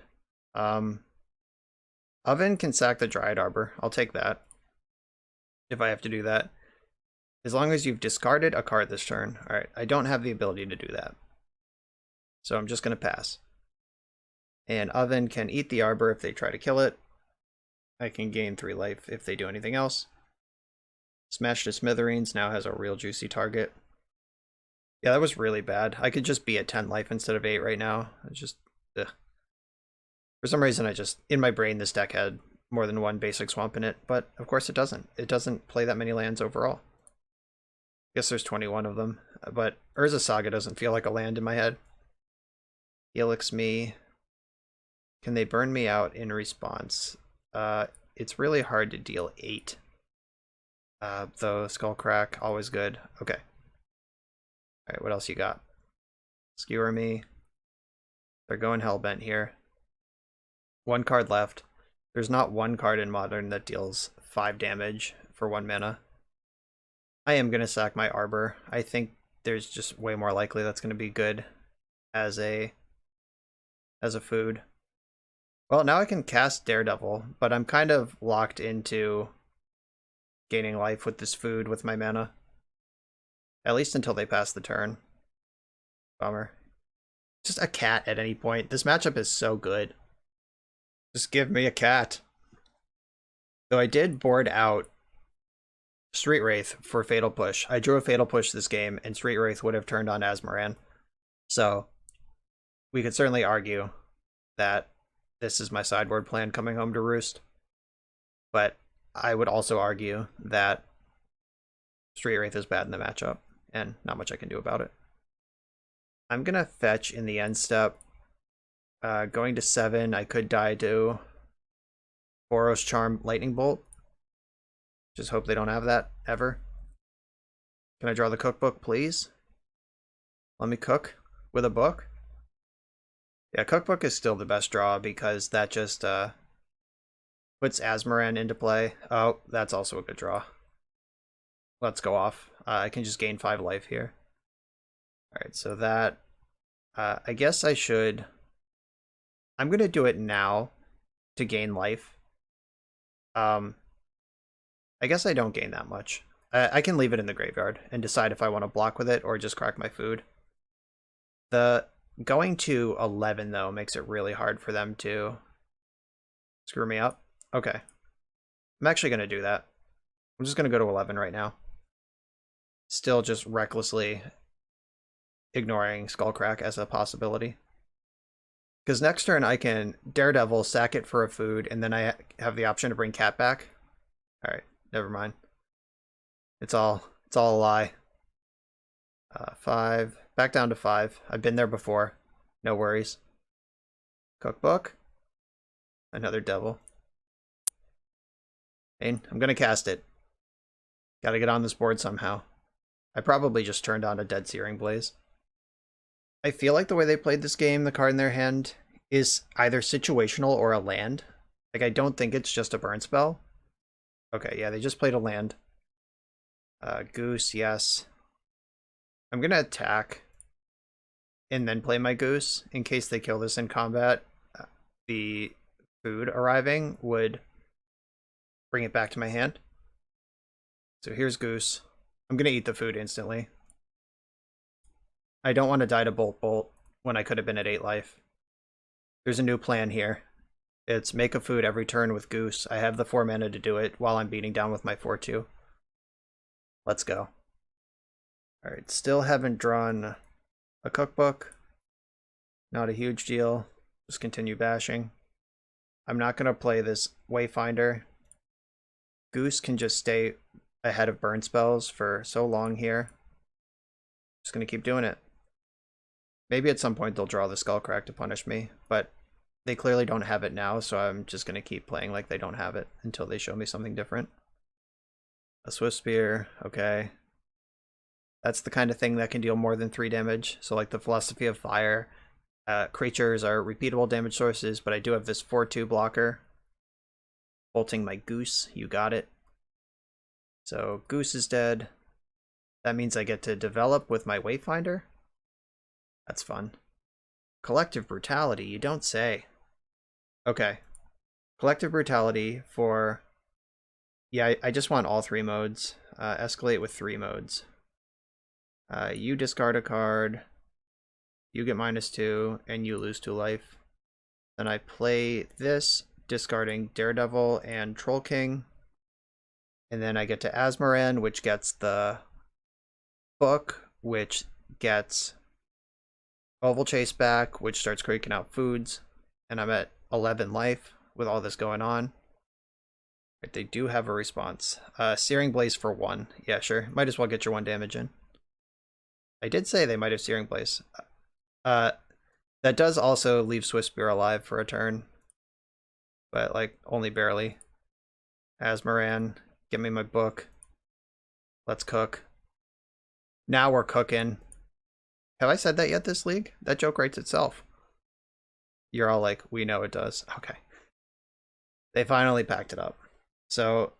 Oven can sack the Dryad Arbor. I'll take that. If I have to do that. As long as you've discarded a card this turn. Alright, I don't have the ability to do that. So I'm just going to pass. And Oven can eat the Arbor if they try to kill it. I can gain 3 life if they do anything else. Smash to Smithereens now has a real juicy target. Yeah, that was really bad. I could just be at 10 life instead of 8 right now. It's just... ugh. For some reason, in my brain, this deck had more than one basic swamp in it, but of course it doesn't. It doesn't play that many lands overall. I guess there's 21 of them, but Urza Saga doesn't feel like a land in my head. Helix me. Can they burn me out in response? It's really hard to deal 8. Though Skullcrack, always good. Okay. Alright, what else you got? Skewer me. They're going Hellbent here. 1 card left. There's not one card in Modern that deals 5 damage for 1 mana. I am going to sack my Arbor. I think there's just way more likely that's going to be good as a food. Well, now I can cast Daredevil, but I'm kind of locked into gaining life with this food with my mana. At least until they pass the turn. Bummer. Just a cat at any point. This matchup is so good. Just give me a cat. Though I did board out Street Wraith for Fatal Push. I drew a Fatal Push this game, and Street Wraith would have turned on Asmoran. So, we could certainly argue that this is my sideboard plan coming home to roost. But I would also argue that Street Wraith is bad in the matchup, and not much I can do about it. I'm going to fetch in the end step. Going to 7, I could die to Boros Charm Lightning Bolt. Just hope they don't have that, ever. Can I draw the cookbook, please? Let me cook with a book. Yeah, cookbook is still the best draw because that just puts Asmoran into play. Oh, that's also a good draw. Let's go off. I can just gain 5 life here. Alright, so that... I guess I should... I'm going to do it now to gain life. I guess I don't gain that much. I can leave it in the graveyard and decide if I want to block with it or just crack my food. The going to 11, though, makes it really hard for them to screw me up. Okay. I'm actually going to do that. I'm just going to go to 11 right now. Still just recklessly ignoring Skullcrack as a possibility. Because next turn I can Daredevil, sack it for a food, and then I have the option to bring Cat back. Alright, never mind. It's all a lie. 5. Back down to 5. I've been there before. No worries. Cookbook. Another devil. And I'm going to cast it. Gotta get on this board somehow. I probably just turned on a Dead Searing Blaze. I feel like the way they played this game, the card in their hand, is either situational or a land. Like, I don't think it's just a burn spell. Okay, yeah, they just played a land. Goose, yes. I'm gonna attack and then play my Goose in case they kill this in combat. The food arriving would bring it back to my hand. So here's Goose. I'm gonna eat the food instantly. I don't want to die to Bolt when I could have been at 8 life. There's a new plan here. It's make a food every turn with Goose. I have the 4 mana to do it while I'm beating down with my 4/2. Let's go. Alright, still haven't drawn a cookbook. Not a huge deal. Just continue bashing. I'm not going to play this Wayfinder. Goose can just stay ahead of burn spells for so long here. Just going to keep doing it. Maybe at some point they'll draw the Skullcrack to punish me, but They clearly don't have it now, so I'm just going to keep playing like they don't have it until they show me something different. A Swift Spear, okay. That's the kind of thing that can deal more than 3 damage. So like the Philosophy of Fire, creatures are repeatable damage sources, but I do have this 4/2 blocker. Bolting my Goose, you got it. So Goose is dead. That means I get to develop with my Wayfinder. That's fun. Collective Brutality, you don't say. Okay. Collective Brutality for... Yeah, I just want all 3 modes. Escalate with 3 modes. You discard a card, you get -2, and you lose 2 life. Then I play this, discarding Daredevil and Troll King. And then I get to Asmoran, which gets the book, which gets Oval Chase back, which starts creaking out foods. And I'm at 11 life with all this going on. Right, they do have a response. Searing Blaze for 1. Yeah, sure. Might as well get your 1 damage in. I did say they might have Searing Blaze. That does also leave Swift Spear alive for a turn. But, like, only barely. Asmoran, give me my book. Let's cook. Now we're cooking. Have I said that yet this league? That joke writes itself. You're all like, we know it does. Okay. They finally packed it up. So,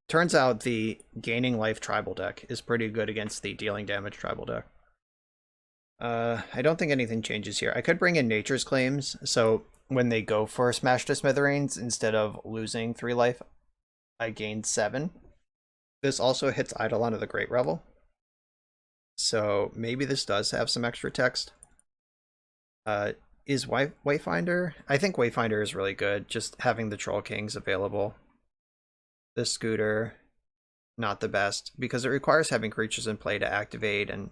turns out the gaining life tribal deck is pretty good against the dealing damage tribal deck. I don't think anything changes here. I could bring in Nature's Claims, so when they go for Smash to Smithereens, instead of losing 3 life, I gain 7. This also hits Eidolon of the Great Revel. So maybe this does have some extra text. Is Wayfinder? I think Wayfinder is really good, just having the Troll Kings available. The Scooter, not the best, because it requires having creatures in play to activate, and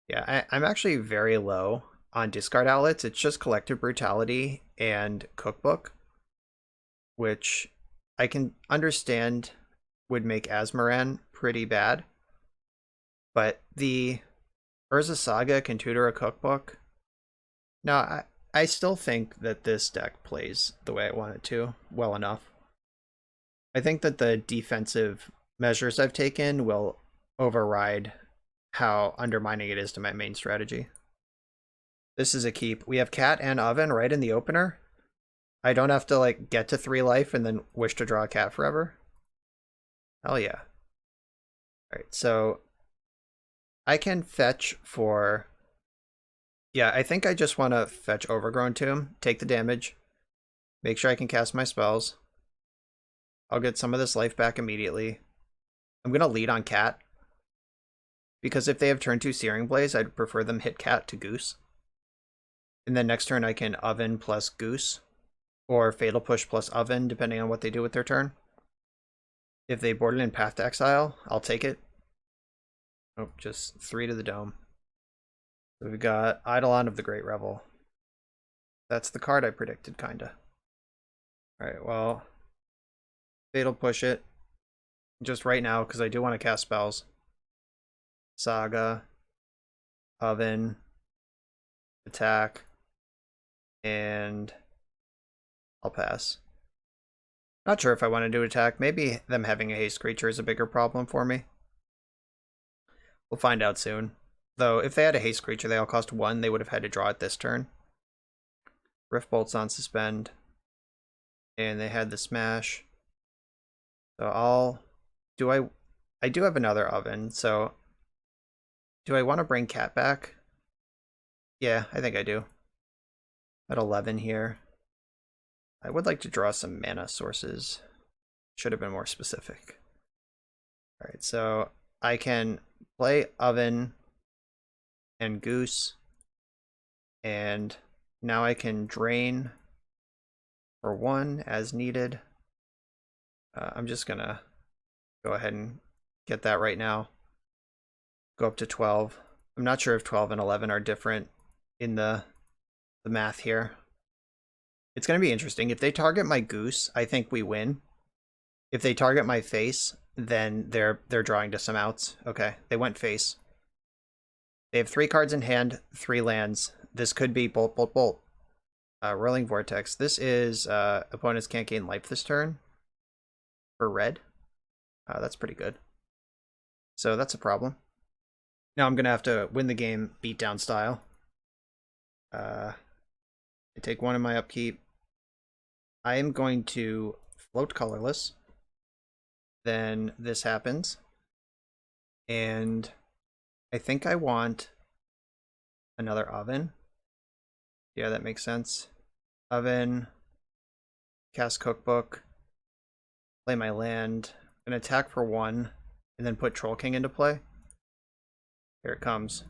yeah, I'm actually very low on discard outlets. It's just Collective Brutality and Cookbook, which I can understand would make Asmoran pretty bad. But the Urza Saga can tutor a Cookbook. Now, I still think that this deck plays the way I want it to well enough. I think that the defensive measures I've taken will override how undermining it is to my main strategy. This is a keep. We have Cat and Oven right in the opener. I don't have to like get to 3 life and then wish to draw a cat forever. Hell yeah. Alright, so I can fetch for... Yeah, I think I just want to fetch Overgrown Tomb, take the damage, make sure I can cast my spells. I'll get some of this life back immediately. I'm going to lead on Cat, because if they have turn 2 Searing Blaze, I'd prefer them hit Cat to Goose. And then next turn I can Oven plus Goose, or Fatal Push plus Oven, depending on what they do with their turn. If they board it in Path to Exile, I'll take it. Oh, just 3 to the dome. So we've got Eidolon of the Great Revel. That's the card I predicted, kinda. Alright, well, Fatal Push it. Just right now, because I do want to cast spells. Saga, Oven, attack, and I'll pass. Not sure if I want to do attack. Maybe them having a haste creature is a bigger problem for me. We'll find out soon. Though, if they had a haste creature, they all cost 1, they would have had to draw it this turn. Rift Bolt's on suspend. And they had the smash. So I do have another Oven, so do I want to bring Cat back? Yeah, I think I do. At 11 here. I would like to draw some mana sources. Should have been more specific. Alright, so I can play Oven and Goose. And now I can drain for 1 as needed. I'm just gonna go ahead and get that right now. Go up to 12. I'm not sure if 12 and 11 are different in the math here. It's going to be interesting. If they target my Goose, I think we win. If they target my face, then they're drawing to some outs. Okay, they went face. They have 3 cards in hand, 3 lands. This could be bolt, bolt, bolt. Rolling Vortex. This is opponents can't gain life this turn for red. That's pretty good. So that's a problem. Now I'm going to have to win the game beatdown style. I take one in my upkeep. I am going to float colorless. Then this happens. And I think I want another oven. Yeah, that makes sense. Oven, cast Cookbook, play my land. I'm going to attack for 1, and then put Troll King into play. Here it comes.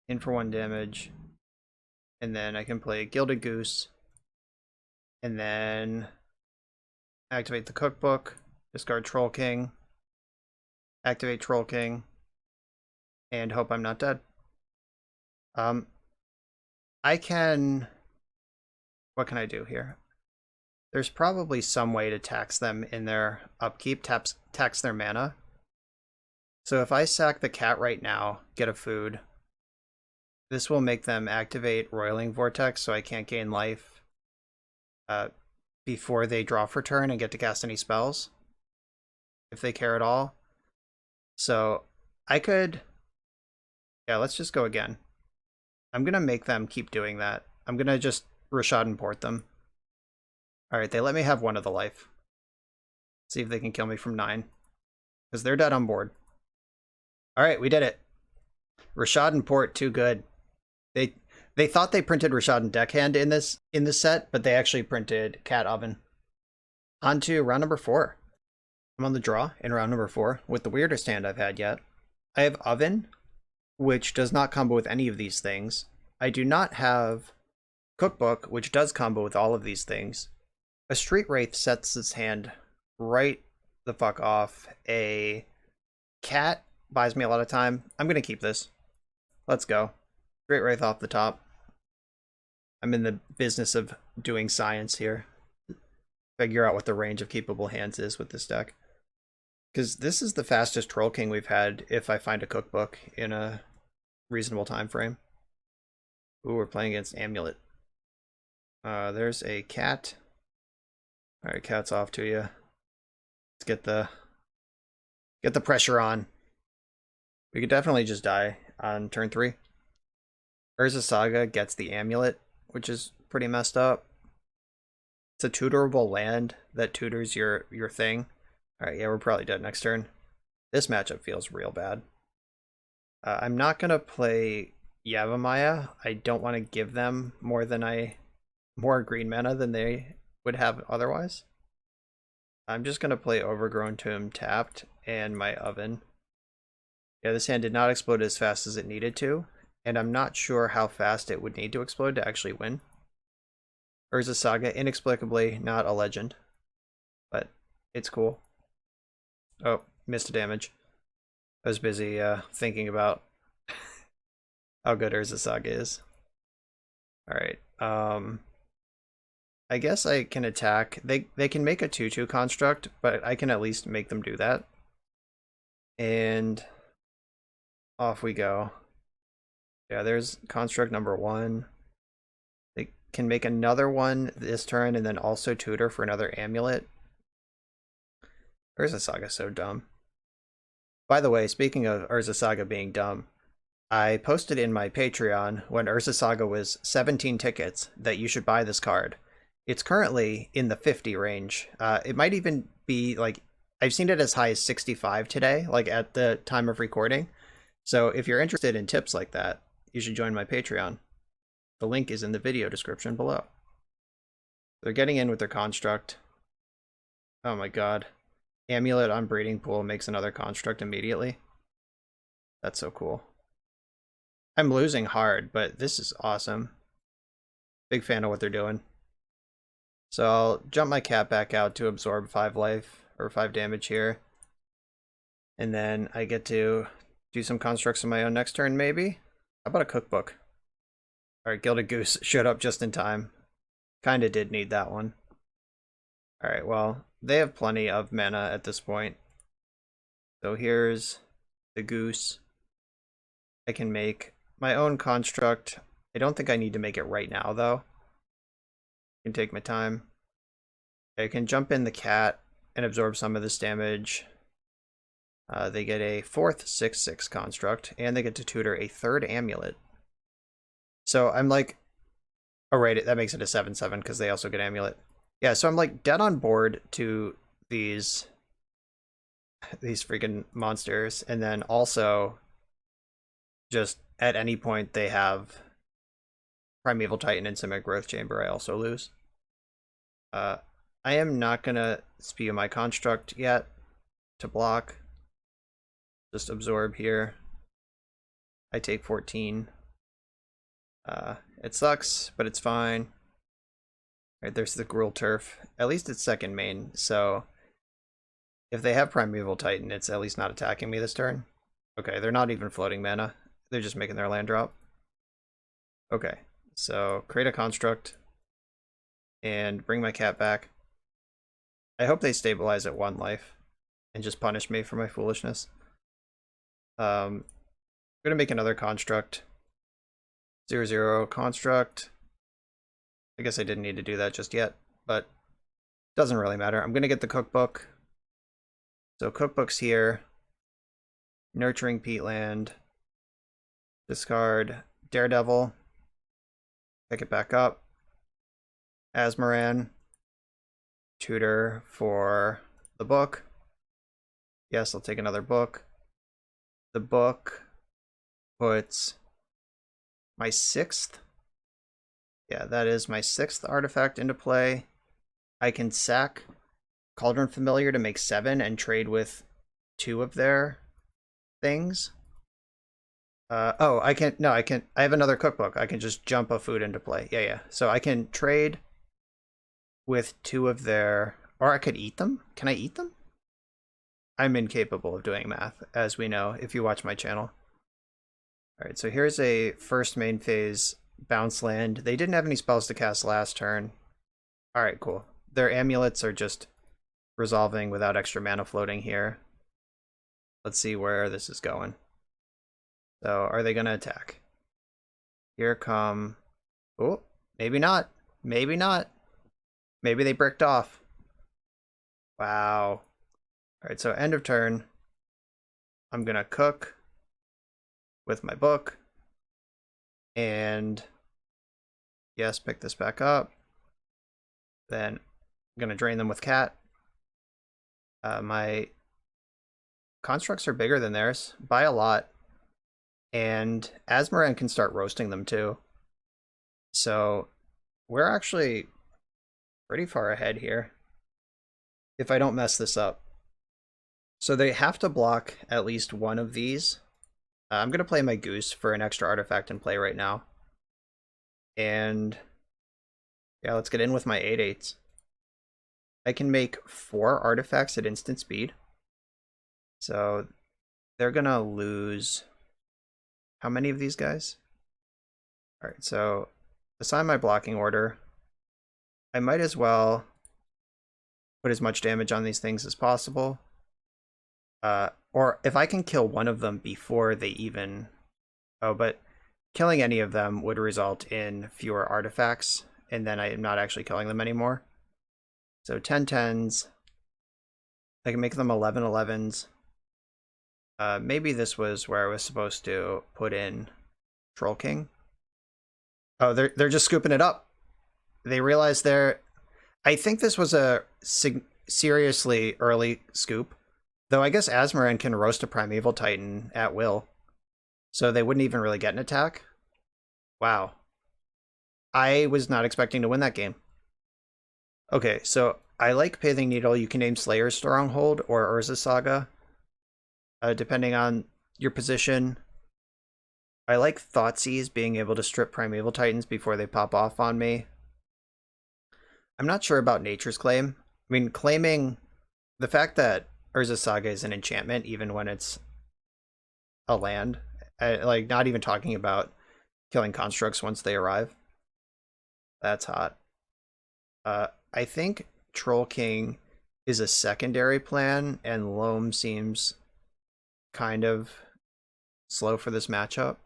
In for 1 damage. And then I can play Gilded Goose. And then activate the Cookbook, discard Troll King, activate Troll King, and hope I'm not dead. I can... What can I do here? There's probably some way to tax them in their upkeep, tax their mana. So if I sack the cat right now, get a food, this will make them activate Roiling Vortex so I can't gain life before they draw for turn and get to cast any spells, if they care at all. So I could... Yeah, let's just go again. I'm going to make them keep doing that. I'm going to just Rashad and port them. Alright, they let me have 1 of the life. See if they can kill me from 9. Because they're dead on board. Alright, we did it. Rashad and port, too good. They thought they printed Rashad and Deckhand in this set, but they actually printed Cat Oven. On to round number 4. I'm on the draw in round number 4 with the weirdest hand I've had yet. I have Oven, which does not combo with any of these things. I do not have Cookbook, which does combo with all of these things. A Street Wraith sets this hand right the fuck off. A cat buys me a lot of time. I'm going to keep this. Let's go. Street Wraith off the top. I'm in the business of doing science here. Figure out what the range of keepable hands is with this deck. Because this is the fastest Troll King we've had if I find a Cookbook in a reasonable time frame. Ooh, we're playing against Amulet. There's a cat. Alright, cat's off to you. Let's get the pressure on. We could definitely just die on turn 3. Urza Saga gets the Amulet, which is pretty messed up. It's a tutorable land that tutors your thing. Alright, yeah, we're probably dead next turn. This matchup feels real bad. I'm not going to play Yavimaya. I don't want to give them more green mana than they would have otherwise. I'm just going to play Overgrown Tomb tapped and my Oven. Yeah, this hand did not explode as fast as it needed to, and I'm not sure how fast it would need to explode to actually win. Urza Saga, inexplicably not a legend, but it's cool. Oh, missed a damage. I was busy thinking about how good Urza Saga is. Alright, I guess I can attack. They can make a 2/2 construct, but I can at least make them do that. And off we go. Yeah, there's construct number 1. They can make another one this turn and then also tutor for another amulet. Urza Saga so dumb. By the way, speaking of Urza Saga being dumb, I posted in my Patreon when Urza Saga was 17 tickets that you should buy this card. It's currently in the 50 range. It might even be like, I've seen it as high as 65 today, like at the time of recording. So if you're interested in tips like that, you should join my Patreon. The link is in the video description below. They're getting in with their construct. Oh my god. Amulet on Breeding Pool makes another construct immediately. That's so cool. I'm losing hard, but this is awesome. Big fan of what they're doing. So I'll jump my cat back out to absorb 5 life, or 5 damage here. And then I get to do some constructs of my own next turn, maybe? How about a Cookbook? Alright, Gilded Goose showed up just in time. Kinda did need that one. Alright, well, they have plenty of mana at this point. So here's the Goose. I can make my own construct. I don't think I need to make it right now, though. Can take my time. I can jump in the cat and absorb some of this damage. They get a 4th 6/6 construct, and they get to tutor a 3rd amulet. So I'm like, oh right, that makes it a 7/7 because they also get amulet. Yeah, so I'm like dead on board to these freaking monsters, and then also just at any point they have Primeval Titan and Simic Growth Chamber, I also lose. I am not gonna spew my construct yet to block. Just absorb here. I take 14. It sucks, but it's fine. Right, there's the Gruul Turf. At least it's second main, so if they have Primeval Titan, it's at least not attacking me this turn. Okay, they're not even floating mana. They're just making their land drop. Okay, so create a construct and bring my cat back. I hope they stabilize at 1 life and just punish me for my foolishness. I'm gonna make another construct. 0/0 construct. I guess I didn't need to do that just yet, but doesn't really matter. I'm gonna get the cookbook. So cookbook's here. Nurturing Peatland. Discard Daredevil. Pick it back up. Asmoran. Tutor for the book. Yes, I'll take another book. The book puts my 6th. Yeah, that is my 6th artifact into play. I can sack Cauldron Familiar to make 7 and trade with 2 of their things. Oh, I can't. No, I can. I have another cookbook. I can just jump a food into play. Yeah. So I can trade with 2 of their, or I could eat them. Can I eat them? I'm incapable of doing math, as we know if you watch my channel. All right, so here's a first main phase bounce land. They didn't have any spells to cast last turn. All right, cool. Their amulets are just resolving without extra mana floating here. Let's see where this is going. So are they going to attack? Here come... Oh, maybe not. Maybe not. Maybe they bricked off. Wow. All right, so end of turn. I'm going to cook with my book. And yes, pick this back up. Then I'm going to drain them with cat. My constructs are bigger than theirs by a lot. And Asmoran can start roasting them too. So we're actually pretty far ahead here if I don't mess this up. So they have to block at least one of these. I'm going to play my Goose for an extra artifact in play right now. And yeah, let's get in with my 8/8s. I can make 4 artifacts at instant speed. So they're going to lose... How many of these guys? All right, so assign my blocking order. I might as well put as much damage on these things as possible. Or if I can kill one of them before they even... Oh, but killing any of them would result in fewer artifacts, and then I am not actually killing them anymore. So 10/10s. I can make them 11/11s. Maybe this was where I was supposed to put in Troll King. Oh, they're just scooping it up. They realize they're... I think this was a seriously early scoop. Though I guess Asmoran can roast a Primeval Titan at will. So they wouldn't even really get an attack. Wow. I was not expecting to win that game. Okay, so I like Pithing Needle. You can name Slayer's Stronghold or Urza Saga. Depending on your position. I like Thoughtseize, being able to strip Primeval Titans before they pop off on me. I'm not sure about Nature's Claim. I mean, claiming the fact that Urza Saga is an enchantment, even when it's a land. Like, not even talking about killing constructs once they arrive. That's hot. I think Troll King is a secondary plan, and Loam seems kind of slow for this matchup.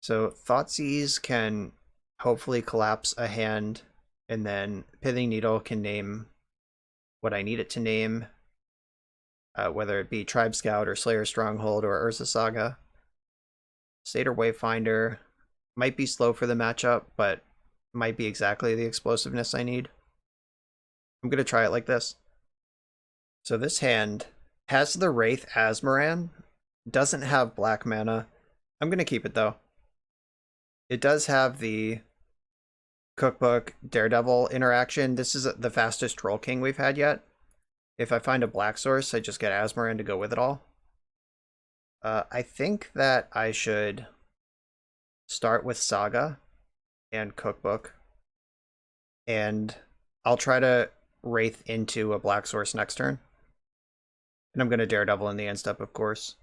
So Thoughtseize can hopefully collapse a hand And then Pithing Needle can name what I need it to name, whether it be Tribe Scout or Slayer Stronghold or Urza Saga. Satyr Wayfinder might be slow for the matchup, but might be exactly the explosiveness I need. I'm going to try it like this. So this hand has the Wraith Asmoran, doesn't have black mana. I'm going to keep it though. It does have the Cookbook Daredevil interaction. This is the fastest Troll King we've had yet. If I find a black source, I just get Asmoran to go with it all. I think that I should start with Saga and Cookbook, and I'll try to Wraith into a black source next turn. And I'm going to Daredevil in the end step, of course.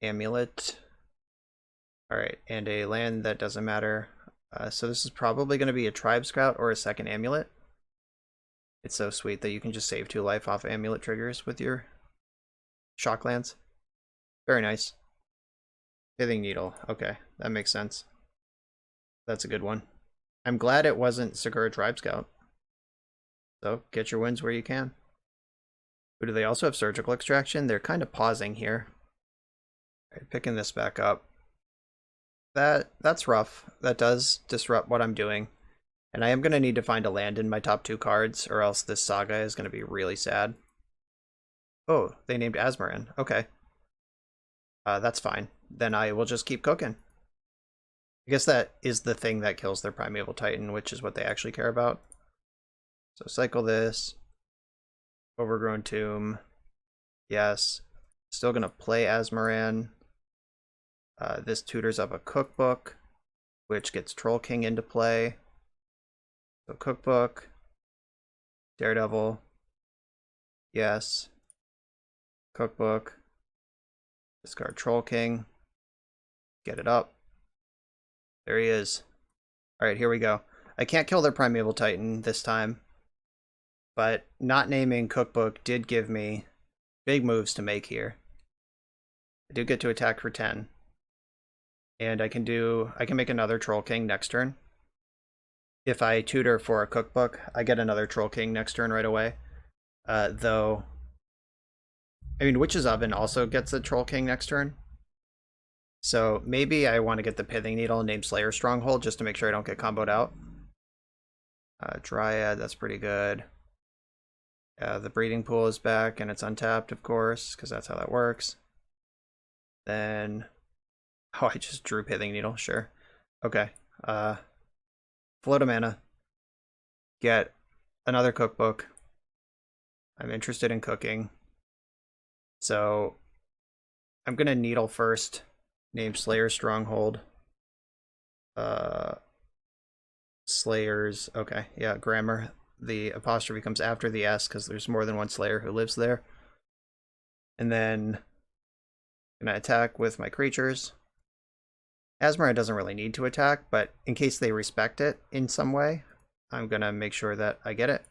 Amulet. Alright, and a land that doesn't matter. So this is probably going to be a Tribe Scout or a second Amulet. It's so sweet that you can just save 2 life off Amulet triggers with your shock lands. Very nice. Pithing Needle. Okay, that makes sense. That's a good one. I'm glad it wasn't Sakura Tribe Scout. So, get your wins where you can. But do they also have Surgical Extraction? They're kind of pausing here. Alright, picking this back up. That's rough. That does disrupt what I'm doing. And I am going to need to find a land in my top 2 cards, or else this Saga is going to be really sad. Oh, they named Asmoran. Okay. That's fine. Then I will just keep cooking. I guess that is the thing that kills their Primeval Titan, which is what they actually care about. So cycle this. Overgrown Tomb. Yes. Still going to play Asmoran. This tutors up a Cookbook, which gets Troll King into play. So Cookbook. Daredevil. Yes. Cookbook. Discard Troll King. Get it up. There he is. Alright, here we go. I can't kill their Primeval Titan this time, but not naming Cookbook did give me big moves to make here. I do get to attack for 10. And I can make another Troll King next turn. If I tutor for a Cookbook, I get another Troll King next turn right away. Though, I mean, Witch's Oven also gets a Troll King next turn. So maybe I want to get the Pithing Needle and name Slayer Stronghold just to make sure I don't get comboed out. Dryad, that's pretty good. The Breeding Pool is back and it's untapped, of course, because that's how that works. Then, oh, I just drew Pithing Needle, sure. Okay. Float a mana. Get another Cookbook. I'm interested in cooking. So I'm going to Needle first. Name Slayer Stronghold. Slayers. Okay, yeah, grammar. The apostrophe comes after the S because there's more than one Slayer who lives there. And then I'm going to attack with my creatures. Asmoran doesn't really need to attack, but in case they respect it in some way, I'm going to make sure that I get it.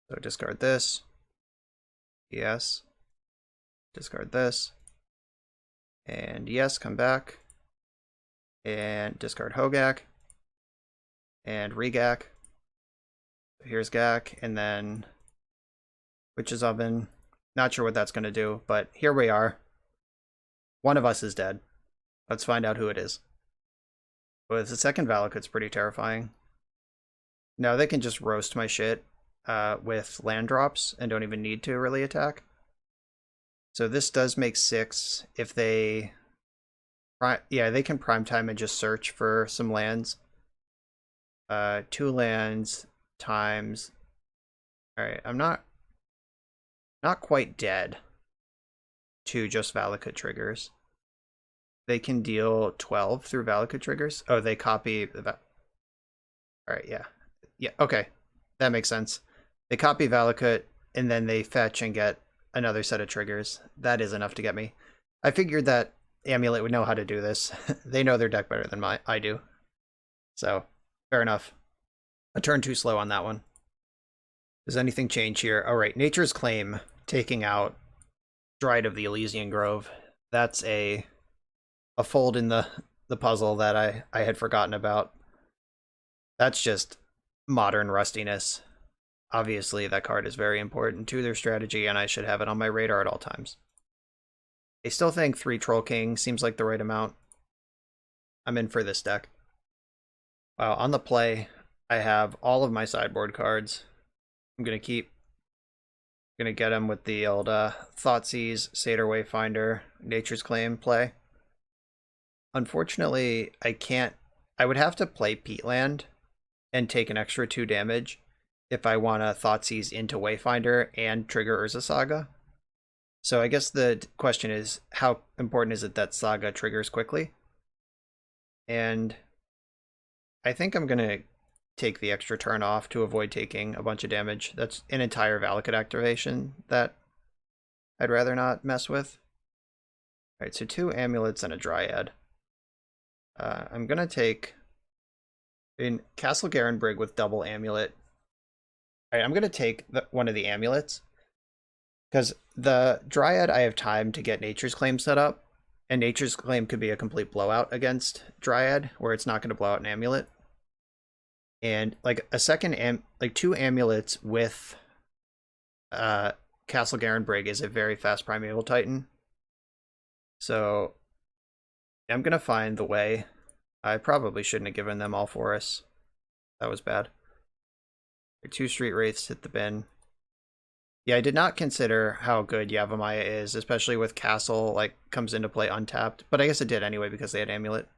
So discard this. Yes. Discard this. And yes, come back. And discard GAAK. And re-GAAK. Here's GAAK, and then Witch's Oven. Not sure what that's going to do, but here we are. One of us is dead. Let's find out who it is. But the second Valakut's pretty terrifying. No, they can just roast my shit with land drops and don't even need to really attack. So this does make 6 if they... Yeah, they can primetime and just search for some lands. 2 lands times... Alright, I'm not quite dead to just Valakut triggers. They can deal 12 through Valakut triggers. Oh, they copy... Alright, yeah. Yeah, okay. That makes sense. They copy Valakut, and then they fetch and get another set of triggers. That is enough to get me. I figured that Amulet would know how to do this. They know their deck better than I do. So, fair enough. A turn too slow on that one. Does anything change here? Alright, Nature's Claim, taking out Dryad of the Elysian Grove. That's a fold in the puzzle that I had forgotten about. That's just modern rustiness. Obviously, that card is very important to their strategy, and I should have it on my radar at all times. I still think 3 Troll King seems like the right amount. I'm in for this deck. Wow, on the play, I have all of my sideboard cards. I'm going to get them with the old Thoughtseize, Satyr Wayfinder, Nature's Claim play. Unfortunately, I would have to play Peatland and take an extra 2 damage if I want to Thoughtseize into Wayfinder and trigger Urza Saga. So I guess the question is, how important is it that Saga triggers quickly? And I think I'm going to take the extra turn off to avoid taking a bunch of damage. That's an entire Valakut activation that I'd rather not mess with. Alright, so 2 amulets and a Dryad. I'm going to take in Castle Garenbrig with double amulet. Alright, I'm going to take one of the amulets, because the Dryad I have time to get Nature's Claim set up, and Nature's Claim could be a complete blowout against Dryad, where it's not going to blow out an amulet. And like a second like 2 amulets with Castle Garenbrig is a very fast Primeval Titan. So I'm gonna find the way. I probably shouldn't have given them all for us. That was bad. 2 Street Wraiths hit the bin. Yeah, I did not consider how good Yavimaya is, especially with Castle like comes into play untapped. But I guess it did anyway because they had Amulet.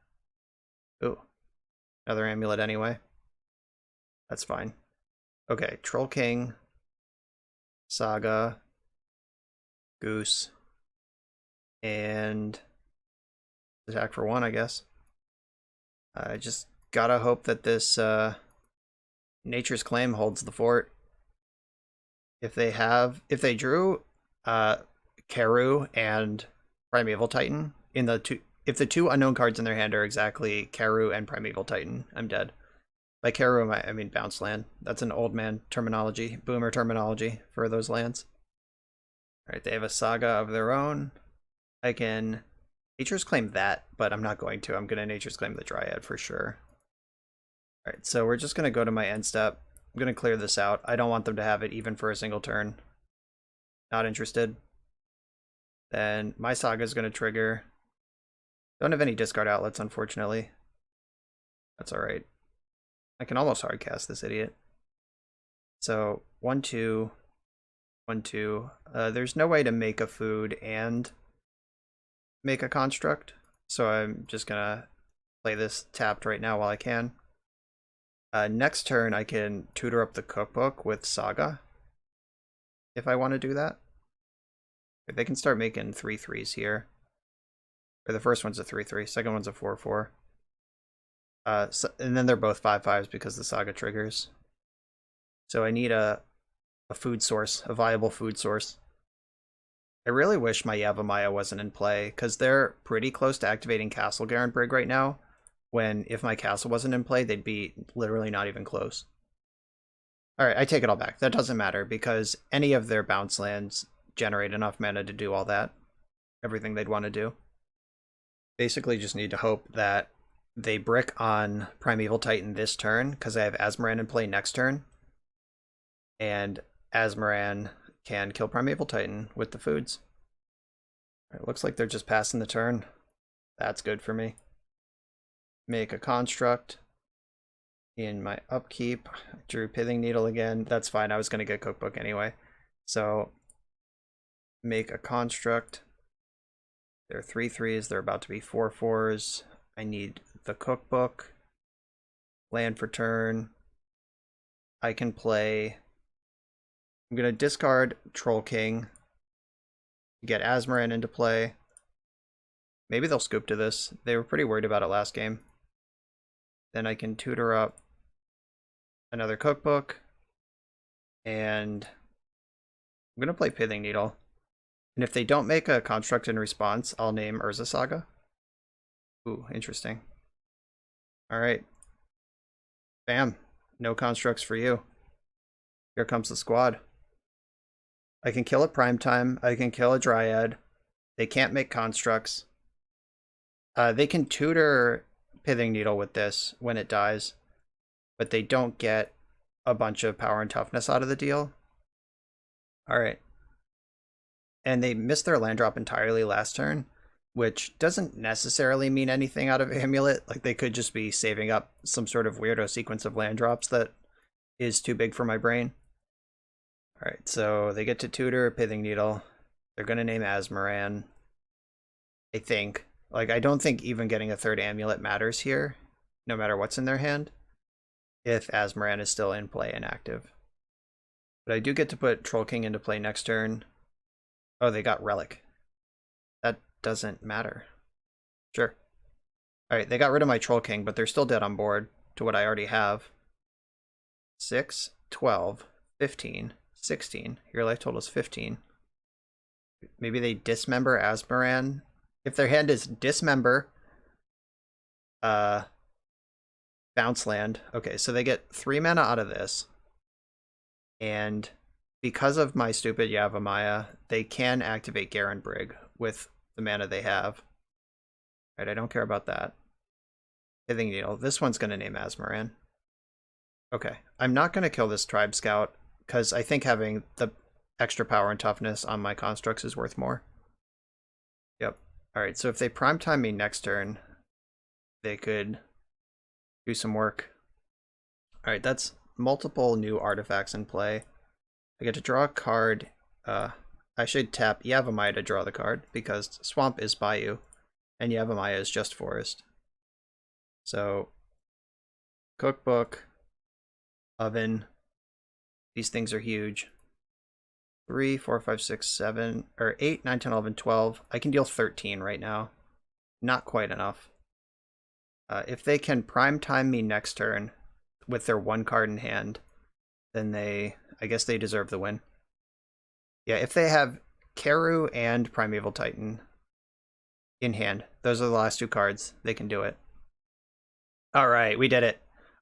Ooh, another Amulet anyway. That's fine. Okay, Troll King, Saga, Goose, and attack for 1, I guess. I just gotta hope that this Nature's Claim holds the fort. If they drew Karu and Primeval Titan in if the 2 unknown cards in their hand are exactly Karu and Primeval Titan, I'm dead. By Karu, I mean bounce land. That's an old man terminology, boomer terminology for those lands. Alright, they have a Saga of their own. I can Nature's Claim that, but I'm not going to. I'm going to Nature's Claim the Dryad for sure. Alright, so we're just going to go to my end step. I'm going to clear this out. I don't want them to have it even for a single turn. Not interested. Then my Saga is going to trigger. Don't have any discard outlets, unfortunately. That's alright. I can almost hardcast this idiot. So 1/2, 1/2. There's no way to make a food and make a construct, so I'm just gonna play this tapped right now while I can. Next turn I can tutor up the cookbook with Saga if I want to do that. They can start making 3/3s here. Or the first one's a 3/3, second one's a 4/4. And then they're both 5/5s because the Saga triggers. So I need a food source, a viable food source. I really wish my Yavimaya wasn't in play, because they're pretty close to activating Castle Garenbrig right now, when if my castle wasn't in play, they'd be literally not even close. Alright, I take it all back. That doesn't matter, because any of their bounce lands generate enough mana to do all that. Everything they'd want to do. Basically just need to hope that they brick on Primeval Titan this turn, because I have Asmoran in play next turn. And Asmoran can kill Primeval Titan with the foods. It looks like they're just passing the turn. That's good for me. Make a construct. In my upkeep, drew Pithing Needle again. That's fine, I was going to get Cookbook anyway. So, make a construct. They're 3/3s, they're about to be 4/4s. I need the Cookbook. Land for turn. I can play... I'm going to discard Troll King. Get Asmoran into play. Maybe they'll scoop to this. They were pretty worried about it last game. Then I can tutor up another Cookbook. And I'm going to play Pithing Needle. And if they don't make a construct in response, I'll name Urza Saga. Ooh, interesting. Alright. Bam. No constructs for you. Here comes the squad. I can kill a Primetime. I can kill a Dryad. They can't make constructs. They can tutor Pithing Needle with this when it dies. But they don't get a bunch of power and toughness out of the deal. All right. And they missed their land drop entirely last turn, which doesn't necessarily mean anything out of Amulet. Like, they could just be saving up some sort of weirdo sequence of land drops that is too big for my brain. All right, so they get to tutor Pithing Needle. They're going to name Asmoran, I think. Like, I don't think even getting a third Amulet matters here, no matter what's in their hand, if Asmoran is still in play and active. But I do get to put Troll King into play next turn. Oh, they got Relic. That doesn't matter. Sure. Alright, they got rid of my Troll King, but they're still dead on board to what I already have. 6, 12, 15, 16. Your life total is 15. Maybe they dismember Asmoran. If their hand is dismember, bounce land. Okay, so they get 3 mana out of this. And because of my stupid Yavimaya, they can activate Garen Brig with the mana they have. Right, I don't care about that. Pithing Needle. This one's going to name Asmoran. Okay, I'm not going to kill this Tribe Scout, because I think having the extra power and toughness on my constructs is worth more. Yep. Alright, so if they prime time me next turn, they could do some work. Alright, that's multiple new artifacts in play. I get to draw a card. I should tap Yavimaya to draw the card, because Swamp is Bayou, and Yavimaya is just Forest. So, Cookbook, Oven, these things are huge. 3, 4, 5, 6, 7, or 8, 9, 10, 11, 12. I can deal 13 right now. Not quite enough. If they can prime time me next turn with their 1 card in hand, then I guess they deserve the win. Yeah, if they have Keru and Primeval Titan in hand, those are the last 2 cards, they can do it. Alright, we did it.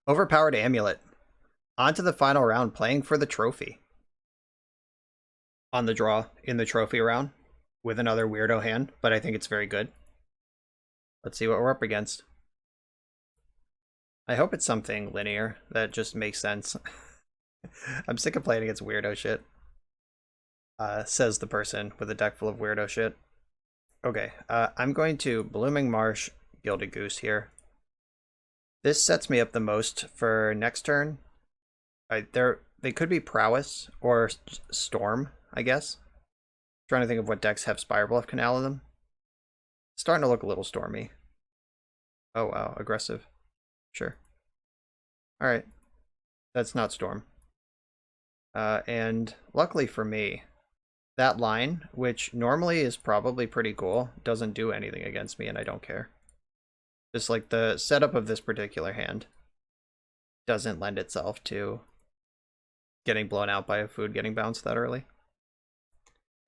Overpowered Amulet. On to the final round, playing for the trophy. On the draw in the trophy round with another weirdo hand, but I think it's very good. Let's see what we're up against. I hope it's something linear that just makes sense. I'm sick of playing against weirdo shit. Says the person with a deck full of weirdo shit. Okay, I'm going to Blooming Marsh, Gilded Goose here. This sets me up the most for next turn. They could be Prowess or Storm, I guess. Trying to think of what decks have Spirebluff Canal in them. Starting to look a little stormy. Oh wow, aggressive. Sure. Alright. That's not Storm. And luckily for me, that line, which normally is probably pretty cool, doesn't do anything against me, and I don't care. Just like the setup of this particular hand doesn't lend itself to getting blown out by a food getting bounced that early.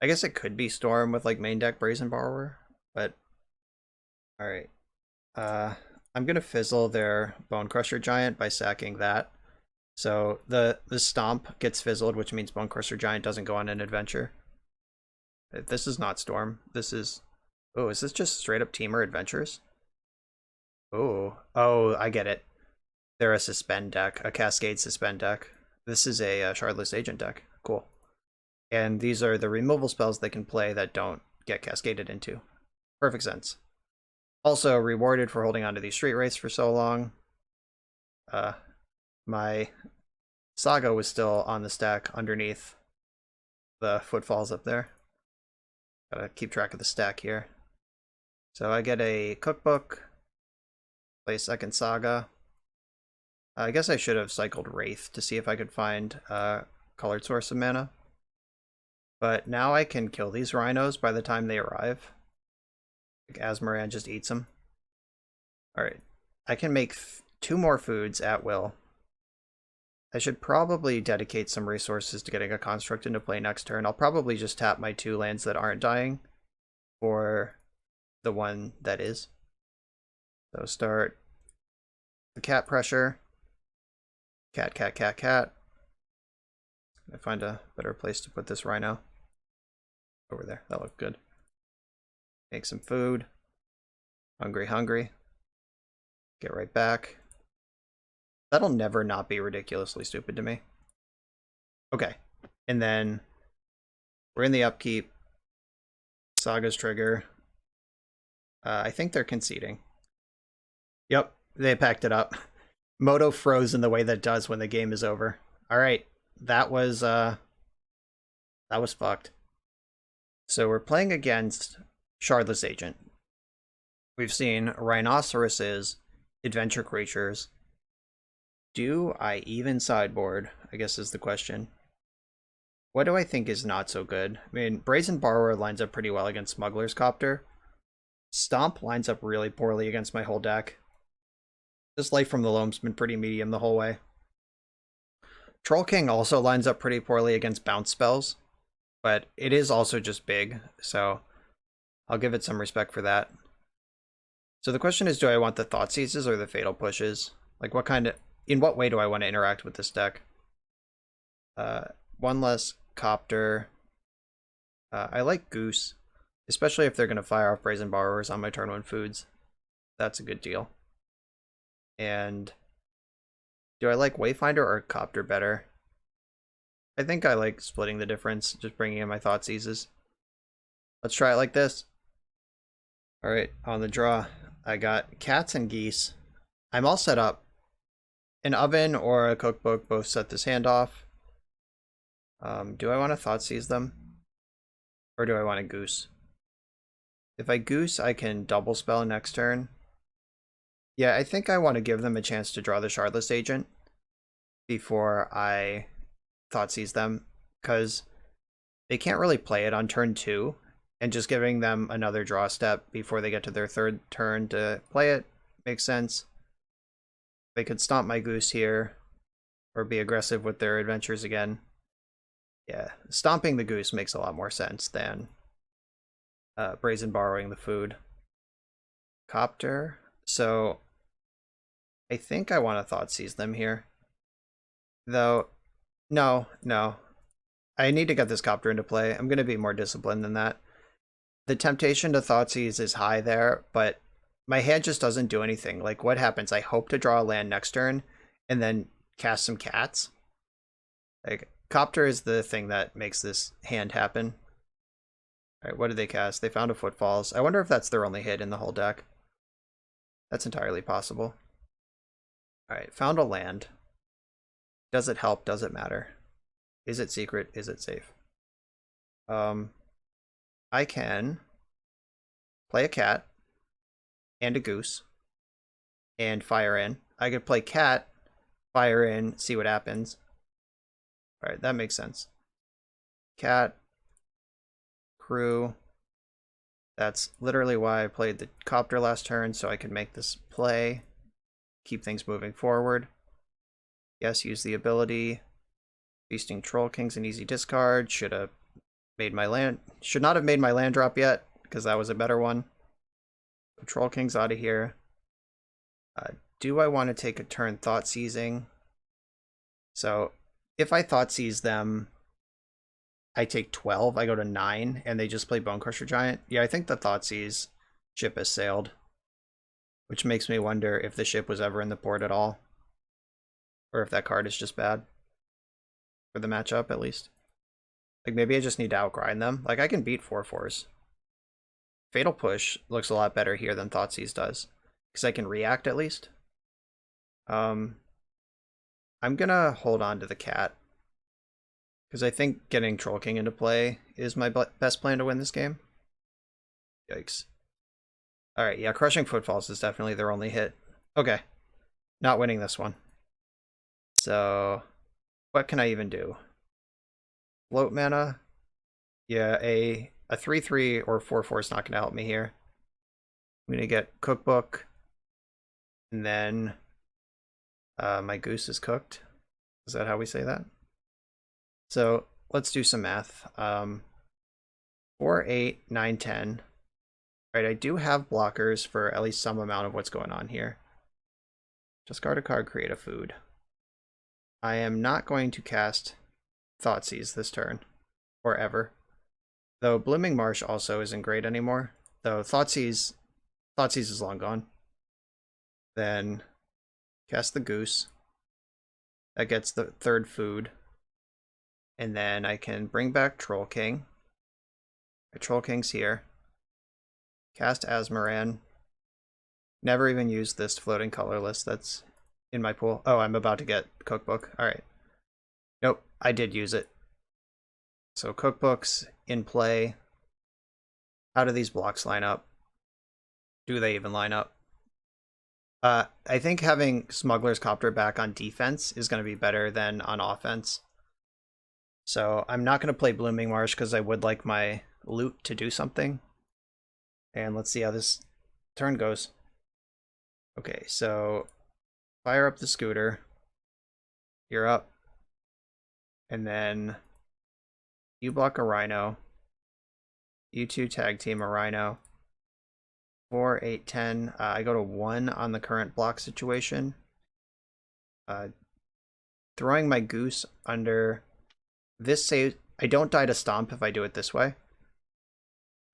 I guess it could be Storm with like main deck Brazen Borrower, but alright. I'm gonna fizzle their Bone Crusher Giant by sacking that. So the Stomp gets fizzled, which means Bone Crusher Giant doesn't go on an adventure. This is not Storm. This is... Oh, is this just straight up Teamer Adventures? Oh, I get it. They're a Suspend deck, a Cascade Suspend deck. This is a Shardless Agent deck. Cool. And these are the removal spells they can play that don't get cascaded into. Perfect sense. Also rewarded for holding on to these Street Wraiths for so long. My Saga was still on the stack underneath the Footfalls up there. Gotta keep track of the stack here. So I get a Cookbook, play a second Saga. I guess I should have cycled Wraith to see if I could find a colored source of mana. But now I can kill these rhinos by the time they arrive. Like Asmoran just eats them. Alright. I can make 2 more foods at will. I should probably dedicate some resources to getting a construct into play next turn. I'll probably just tap my 2 lands that aren't dying for the one that is. So start the cat pressure. Cat, cat, cat, cat. I find a better place to put this rhino. Over there. That looked good. Make some food. Hungry, hungry. Get right back. That'll never not be ridiculously stupid to me. Okay. And then we're in the upkeep. Saga's trigger. I think they're conceding. Yep, they packed it up. Moto froze in the way that does when the game is over. Alright, that was fucked. So we're playing against Shardless Agent. We've seen rhinoceroses, adventure creatures. Do I even sideboard, I guess is the question. What do I think is not so good? I mean, Brazen Borrower lines up pretty well against Smuggler's Copter. Stomp lines up really poorly against my whole deck. This Life from the Loam's been pretty medium the whole way. Troll King also lines up pretty poorly against bounce spells, but it is also just big, so I'll give it some respect for that. So the question is, do I want the Thought Seizes or the Fatal Pushes? Like, in what way do I want to interact with this deck? One less Copter. I like Goose, especially if they're going to fire off Brazen Borrowers on my turn 1 foods. That's a good deal. And do I like Wayfinder or Copter better? I think I like splitting the difference, just bringing in my Thought Seizes. Let's try it like this. Alright, on the draw, I got Cats and Geese. I'm all set up. An Oven or a Cookbook both set this hand off. Do I want to Thought Seize them? Or do I want to Goose? If I Goose, I can double spell next turn. Yeah, I think I want to give them a chance to draw the Shardless Agent before I Thought Seize them, because they can't really play it on turn 2, and just giving them another draw step before they get to their 3rd turn to play it makes sense. They could stomp my Goose here, or be aggressive with their adventures again. Yeah, stomping the Goose makes a lot more sense than Brazen Borrowing the food. Copter. So I think I want to Thought Seize them here. Though, no. I need to get this Copter into play. I'm going to be more disciplined than that. The temptation to Thought Seize is high there, but my hand just doesn't do anything. Like, what happens? I hope to draw a land next turn and then cast some cats. Like, Copter is the thing that makes this hand happen. Alright, what did they cast? They found a Footfalls. I wonder if that's their only hit in the whole deck. That's entirely possible. Alright, found a land. Does it help? Does it matter? Is it secret? Is it safe? I can play a cat and a goose and fire in. I could play cat, fire in, see what happens. Alright, that makes sense. Cat, crew. That's literally why I played the Copter last turn, so I could make this play. Keep things moving forward. Yes, use the ability. Feasting Troll King's an easy discard. Should not have made my land drop yet, because that was a better one. So Troll King's out of here. Do I want to take a turn Thought Seizing? So if I Thought Seize them, I take 12, I go to 9, and they just play Bonecrusher Giant. Yeah, I think the Thought Seize ship has sailed, which makes me wonder if the ship was ever in the port at all, or if that card is just bad for the matchup, at least. Like, maybe I just need to outgrind them. Like, I can beat 4/4s. Fatal Push looks a lot better here than Thoughtseize does, because I can react at least. I'm gonna hold on to the cat, because I think getting Troll King into play is my best plan to win this game. Yikes. Alright, yeah, Crushing Footfalls is definitely their only hit. Okay, not winning this one. So, what can I even do? Float mana? Yeah, a 3/3 or 4/4 is not going to help me here. I'm going to get Cookbook, and then my goose is cooked. Is that how we say that? So let's do some math. 4, 8, 9, 10. Right, I do have blockers for at least some amount of what's going on here. Discard a card, create a food. I am not going to cast Thoughtseize this turn, or ever. Though Blooming Marsh also isn't great anymore. Though Thoughtseize is long gone. Then cast the Goose. That gets the third food. And then I can bring back Troll King. My Troll King's here. Cast Asmoran. Never even used this floating colorless that's in my pool. Oh, I'm about to get Cookbook. Alright. Nope, I did use it. So Cookbook's in play. How do these blocks line up? Do they even line up? I think having Smuggler's Copter back on defense is going to be better than on offense. So I'm not going to play Blooming Marsh because I would like my loot to do something. And let's see how this turn goes. Okay, so fire up the scooter. You're up. And then you block a rhino. You two tag team a rhino. 4, 8, 10. I go to 1 on the current block situation. Throwing my goose under this save. I don't die to stomp if I do it this way.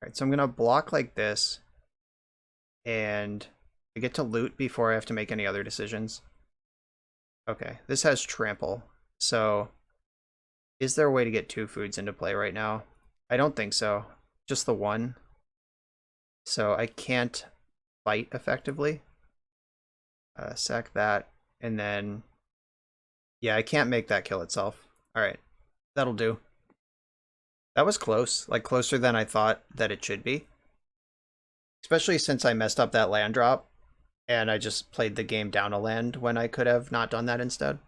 Alright, so I'm going to block like this. And I get to loot before I have to make any other decisions. Okay, this has trample. So is there a way to get 2 foods into play right now? I don't think so. Just the 1. So I can't fight effectively. Sack that, and then yeah, I can't make that kill itself. Alright, that'll do. That was close, like closer than I thought that it should be. Especially since I messed up that land drop, and I just played the game down a land when I could have not done that instead.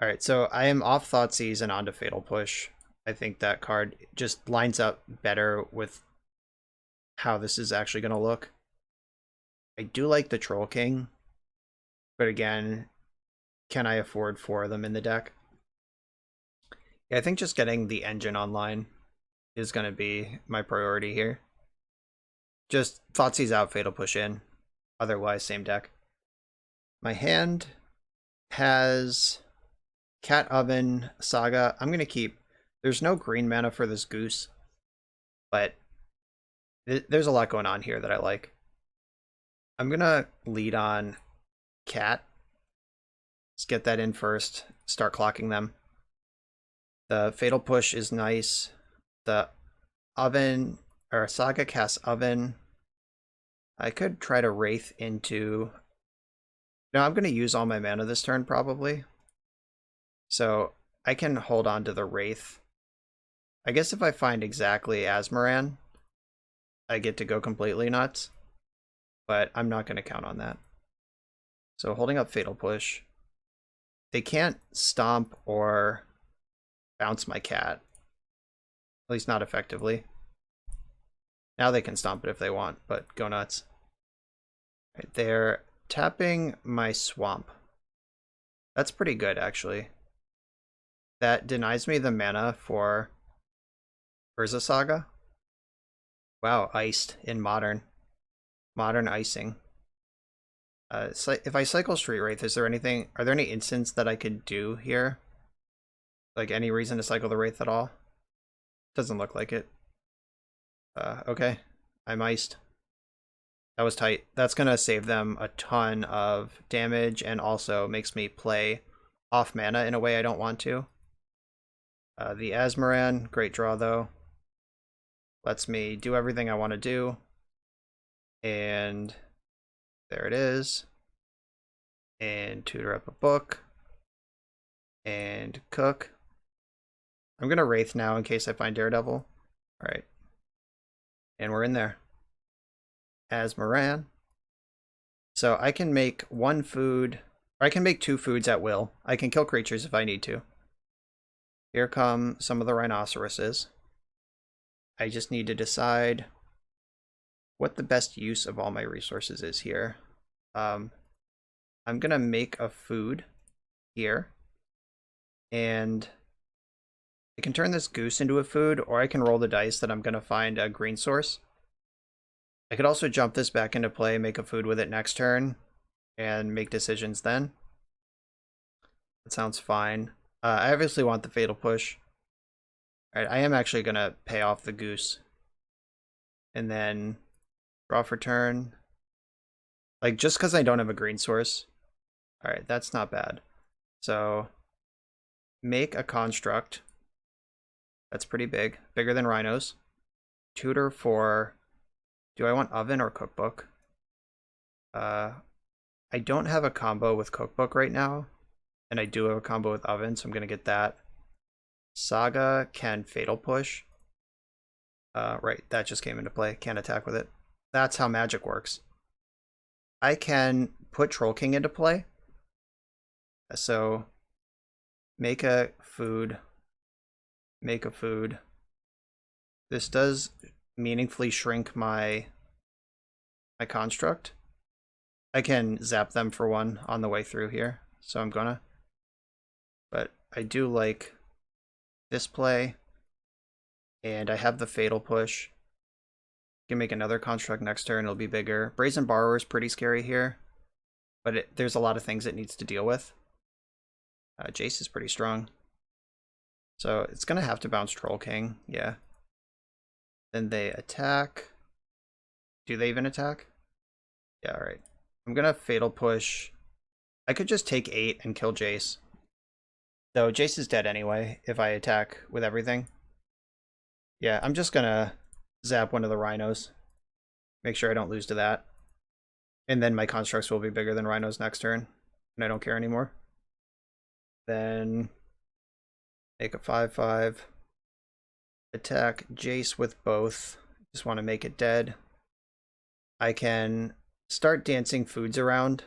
Alright, so I am off Thoughtseize and onto Fatal Push. I think that card just lines up better with how this is actually going to look. I do like the Troll King, but again, can I afford 4 of them in the deck? Yeah, I think just getting the engine online is going to be my priority here. Just Thoughtseize out, Fatal Push in. Otherwise, same deck. My hand has Cat Oven, Saga. I'm going to keep... There's no green mana for this goose, but there's a lot going on here that I like. I'm going to lead on Cat. Let's get that in first. Start clocking them. The Fatal Push is nice. The Oven, or Saga casts Oven. I could try to Wraith into... No, I'm going to use all my mana this turn, probably. So I can hold on to the Wraith. I guess if I find exactly Asmoran, I get to go completely nuts. But I'm not going to count on that. So holding up Fatal Push. They can't stomp or bounce my cat. At least not effectively. Now they can stomp it if they want, but go nuts. Right, they're tapping my swamp. That's pretty good, actually. That denies me the mana for Urza Saga. Wow, iced in Modern. Modern icing. If I cycle Street Wraith, is there anything... Are there any instants that I could do here? Like, any reason to cycle the Wraith at all? Doesn't look like it. Okay. I'm iced. That was tight. That's gonna save them a ton of damage and also makes me play off mana in a way I don't want to. The Asmoran, great draw though. Lets me do everything I want to do. And there it is. And tutor up a book. And cook. I'm gonna Wraith now in case I find Daredevil. Alright. And we're in there. Asmoran. So I can make 1 food, or I can make 2 foods at will. I can kill creatures if I need to. Here come some of the rhinoceroses. I just need to decide what the best use of all my resources is here. I'm gonna make a food here. And I can turn this goose into a food, or I can roll the dice that I'm gonna find a green source. I could also jump this back into play, make a food with it next turn, and make decisions then. That sounds fine. I obviously want the Fatal Push. Alright, I am actually going to pay off the goose. And then draw for turn. Like, just because I don't have a green source. Alright, that's not bad. So make a construct. That's pretty big. Bigger than rhinos. Tutor for... Do I want oven or cookbook? I don't have a combo with cookbook right now. And I do have a combo with oven, so I'm going to get that. Saga can fatal push. Right, that just came into play. Can't attack with it. That's how magic works. I can put Troll King into play. So make a food. Make a food. This does meaningfully shrink my construct. I can zap them for one on the way through here, so I'm gonna. But I do like this play, and I have the fatal push. Can make another construct next turn, it'll be bigger. Brazen Borrower is pretty scary here, but there's a lot of things it needs to deal with. Jace is pretty strong. So it's going to have to bounce Troll King, yeah. Then they attack. Do they even attack? Yeah, alright. I'm going to fatal push. I could just take 8 and kill Jace. Though Jace is dead anyway, if I attack with everything. Yeah, I'm just going to zap one of the rhinos. Make sure I don't lose to that. And then my constructs will be bigger than rhinos next turn. And I don't care anymore. Then make a 5/5. Attack Jace with both. Just want to make it dead. I can start dancing foods around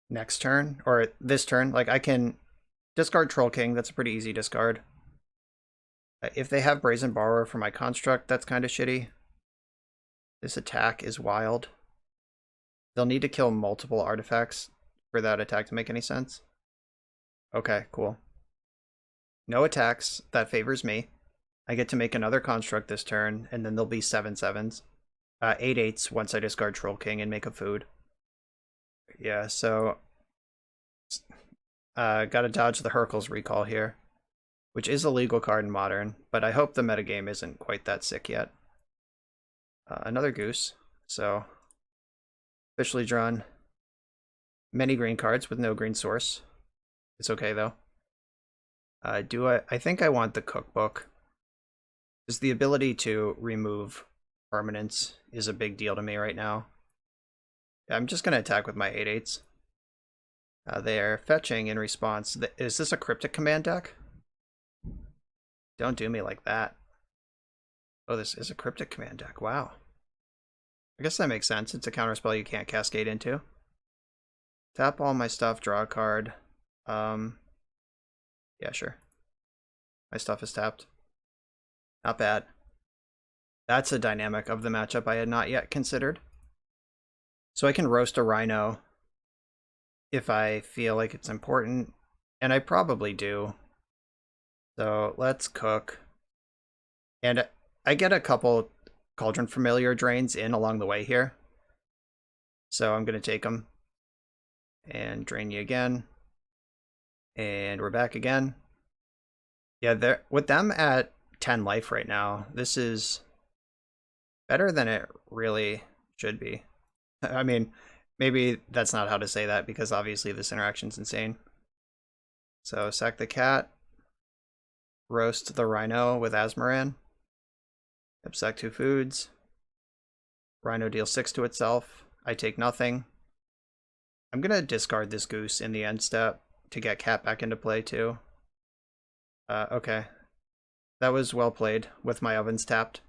next turn, or this turn. Like, I can discard Troll King. That's a pretty easy discard. If they have Brazen Borrower for my construct, that's kind of shitty. This attack is wild. They'll need to kill multiple artifacts for that attack to make any sense. Okay, cool. No attacks. That favors me. I get to make another construct this turn, and then there'll be 7/7s. 8/8s once I discard Troll King and make a food. Yeah, so... gotta dodge the Hercules recall here, which is a legal card in Modern, but I hope the metagame isn't quite that sick yet. Another Goose, so... Officially drawn many green cards with no green source. It's okay, though. I think I want the Cookbook. Because the ability to remove permanents is a big deal to me right now. I'm just going to attack with my 8/8s. They are fetching in response. Is this a Cryptic Command deck? Don't do me like that. Oh, this is a Cryptic Command deck. Wow. I guess that makes sense. It's a counterspell you can't cascade into. Tap all my stuff, draw a card. Yeah, sure. My stuff is tapped. Not bad. That's a dynamic of the matchup I had not yet considered. So I can roast a rhino if I feel like it's important, and I probably do. So let's cook. And I get a couple Cauldron Familiar drains in along the way here. So I'm going to take them and drain you again. And we're back again. Yeah, with them at 10 life right now, this is better than it really should be. I mean, maybe that's not how to say that, because obviously this interaction's insane. So sack the cat, roast the rhino with Asmoran, sack 2 foods, rhino deals 6 to itself, I take nothing. I'm gonna discard this goose in the end step to get cat back into play too. Okay. That was well played with my ovens tapped.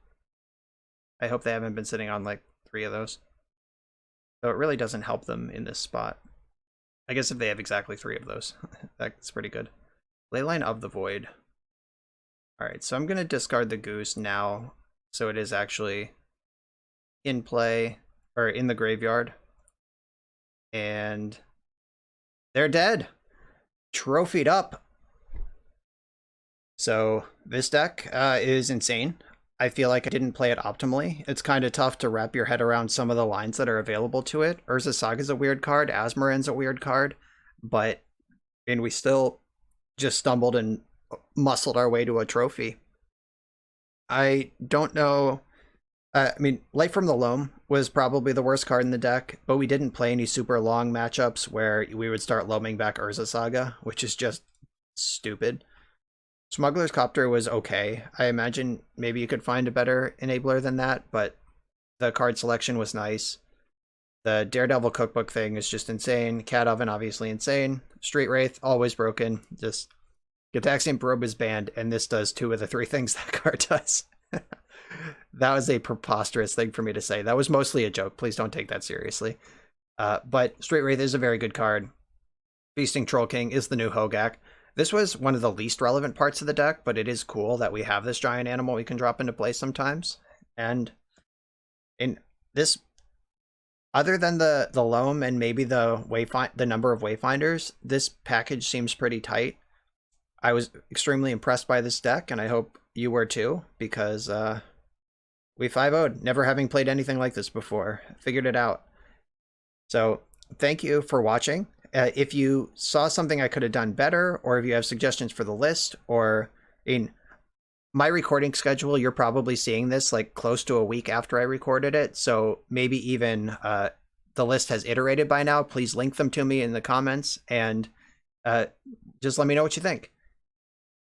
I hope they haven't been sitting on like 3 of those. So it really doesn't help them in this spot. I guess if they have exactly 3 of those, that's pretty good. Leyline of the Void. Alright, so I'm going to discard the goose now, so it is actually in play, or in the graveyard. And they're dead! Trophied up! So this deck is insane. I feel like I didn't play it optimally. It's kind of tough to wrap your head around some of the lines that are available to it. Urza Saga's a weird card, Asmoran's a weird card, but we still just stumbled and muscled our way to a trophy. I don't know. I mean, Light from the Loam was probably the worst card in the deck, but we didn't play any super long matchups where we would start loaming back Urza Saga, which is just stupid. Smuggler's Copter was okay. I imagine maybe you could find a better enabler than that, but the card selection was nice. The Daredevil Cookbook thing is just insane. Cat Oven, obviously insane. Street Wraith, always broken. Just Gataxian Probe is banned, and this does 2 of the 3 things that card does. That was a preposterous thing for me to say. That was mostly a joke. Please don't take that seriously. But Street Wraith is a very good card. Feasting Troll King is the new GAAK. This was one of the least relevant parts of the deck, but it is cool that we have this giant animal we can drop into play sometimes. And in this, other than the loam and maybe the number of wayfinders, this package seems pretty tight. I was extremely impressed by this deck, and I hope you were too, because we 5-0'd, never having played anything like this before. Figured it out. So thank you for watching. If you saw something I could have done better, or if you have suggestions for the list, or in my recording schedule, you're probably seeing this like close to a week after I recorded it. So maybe even the list has iterated by now. Please link them to me in the comments, and just let me know what you think.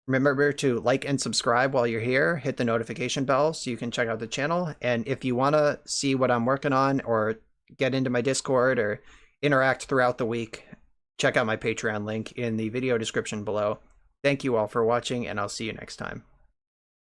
Remember to like and subscribe while you're here. Hit the notification bell so you can check out the channel. And if you want to see what I'm working on, or get into my Discord, or interact throughout the week, check out my Patreon link in the video description below. Thank you all for watching, and I'll see you next time.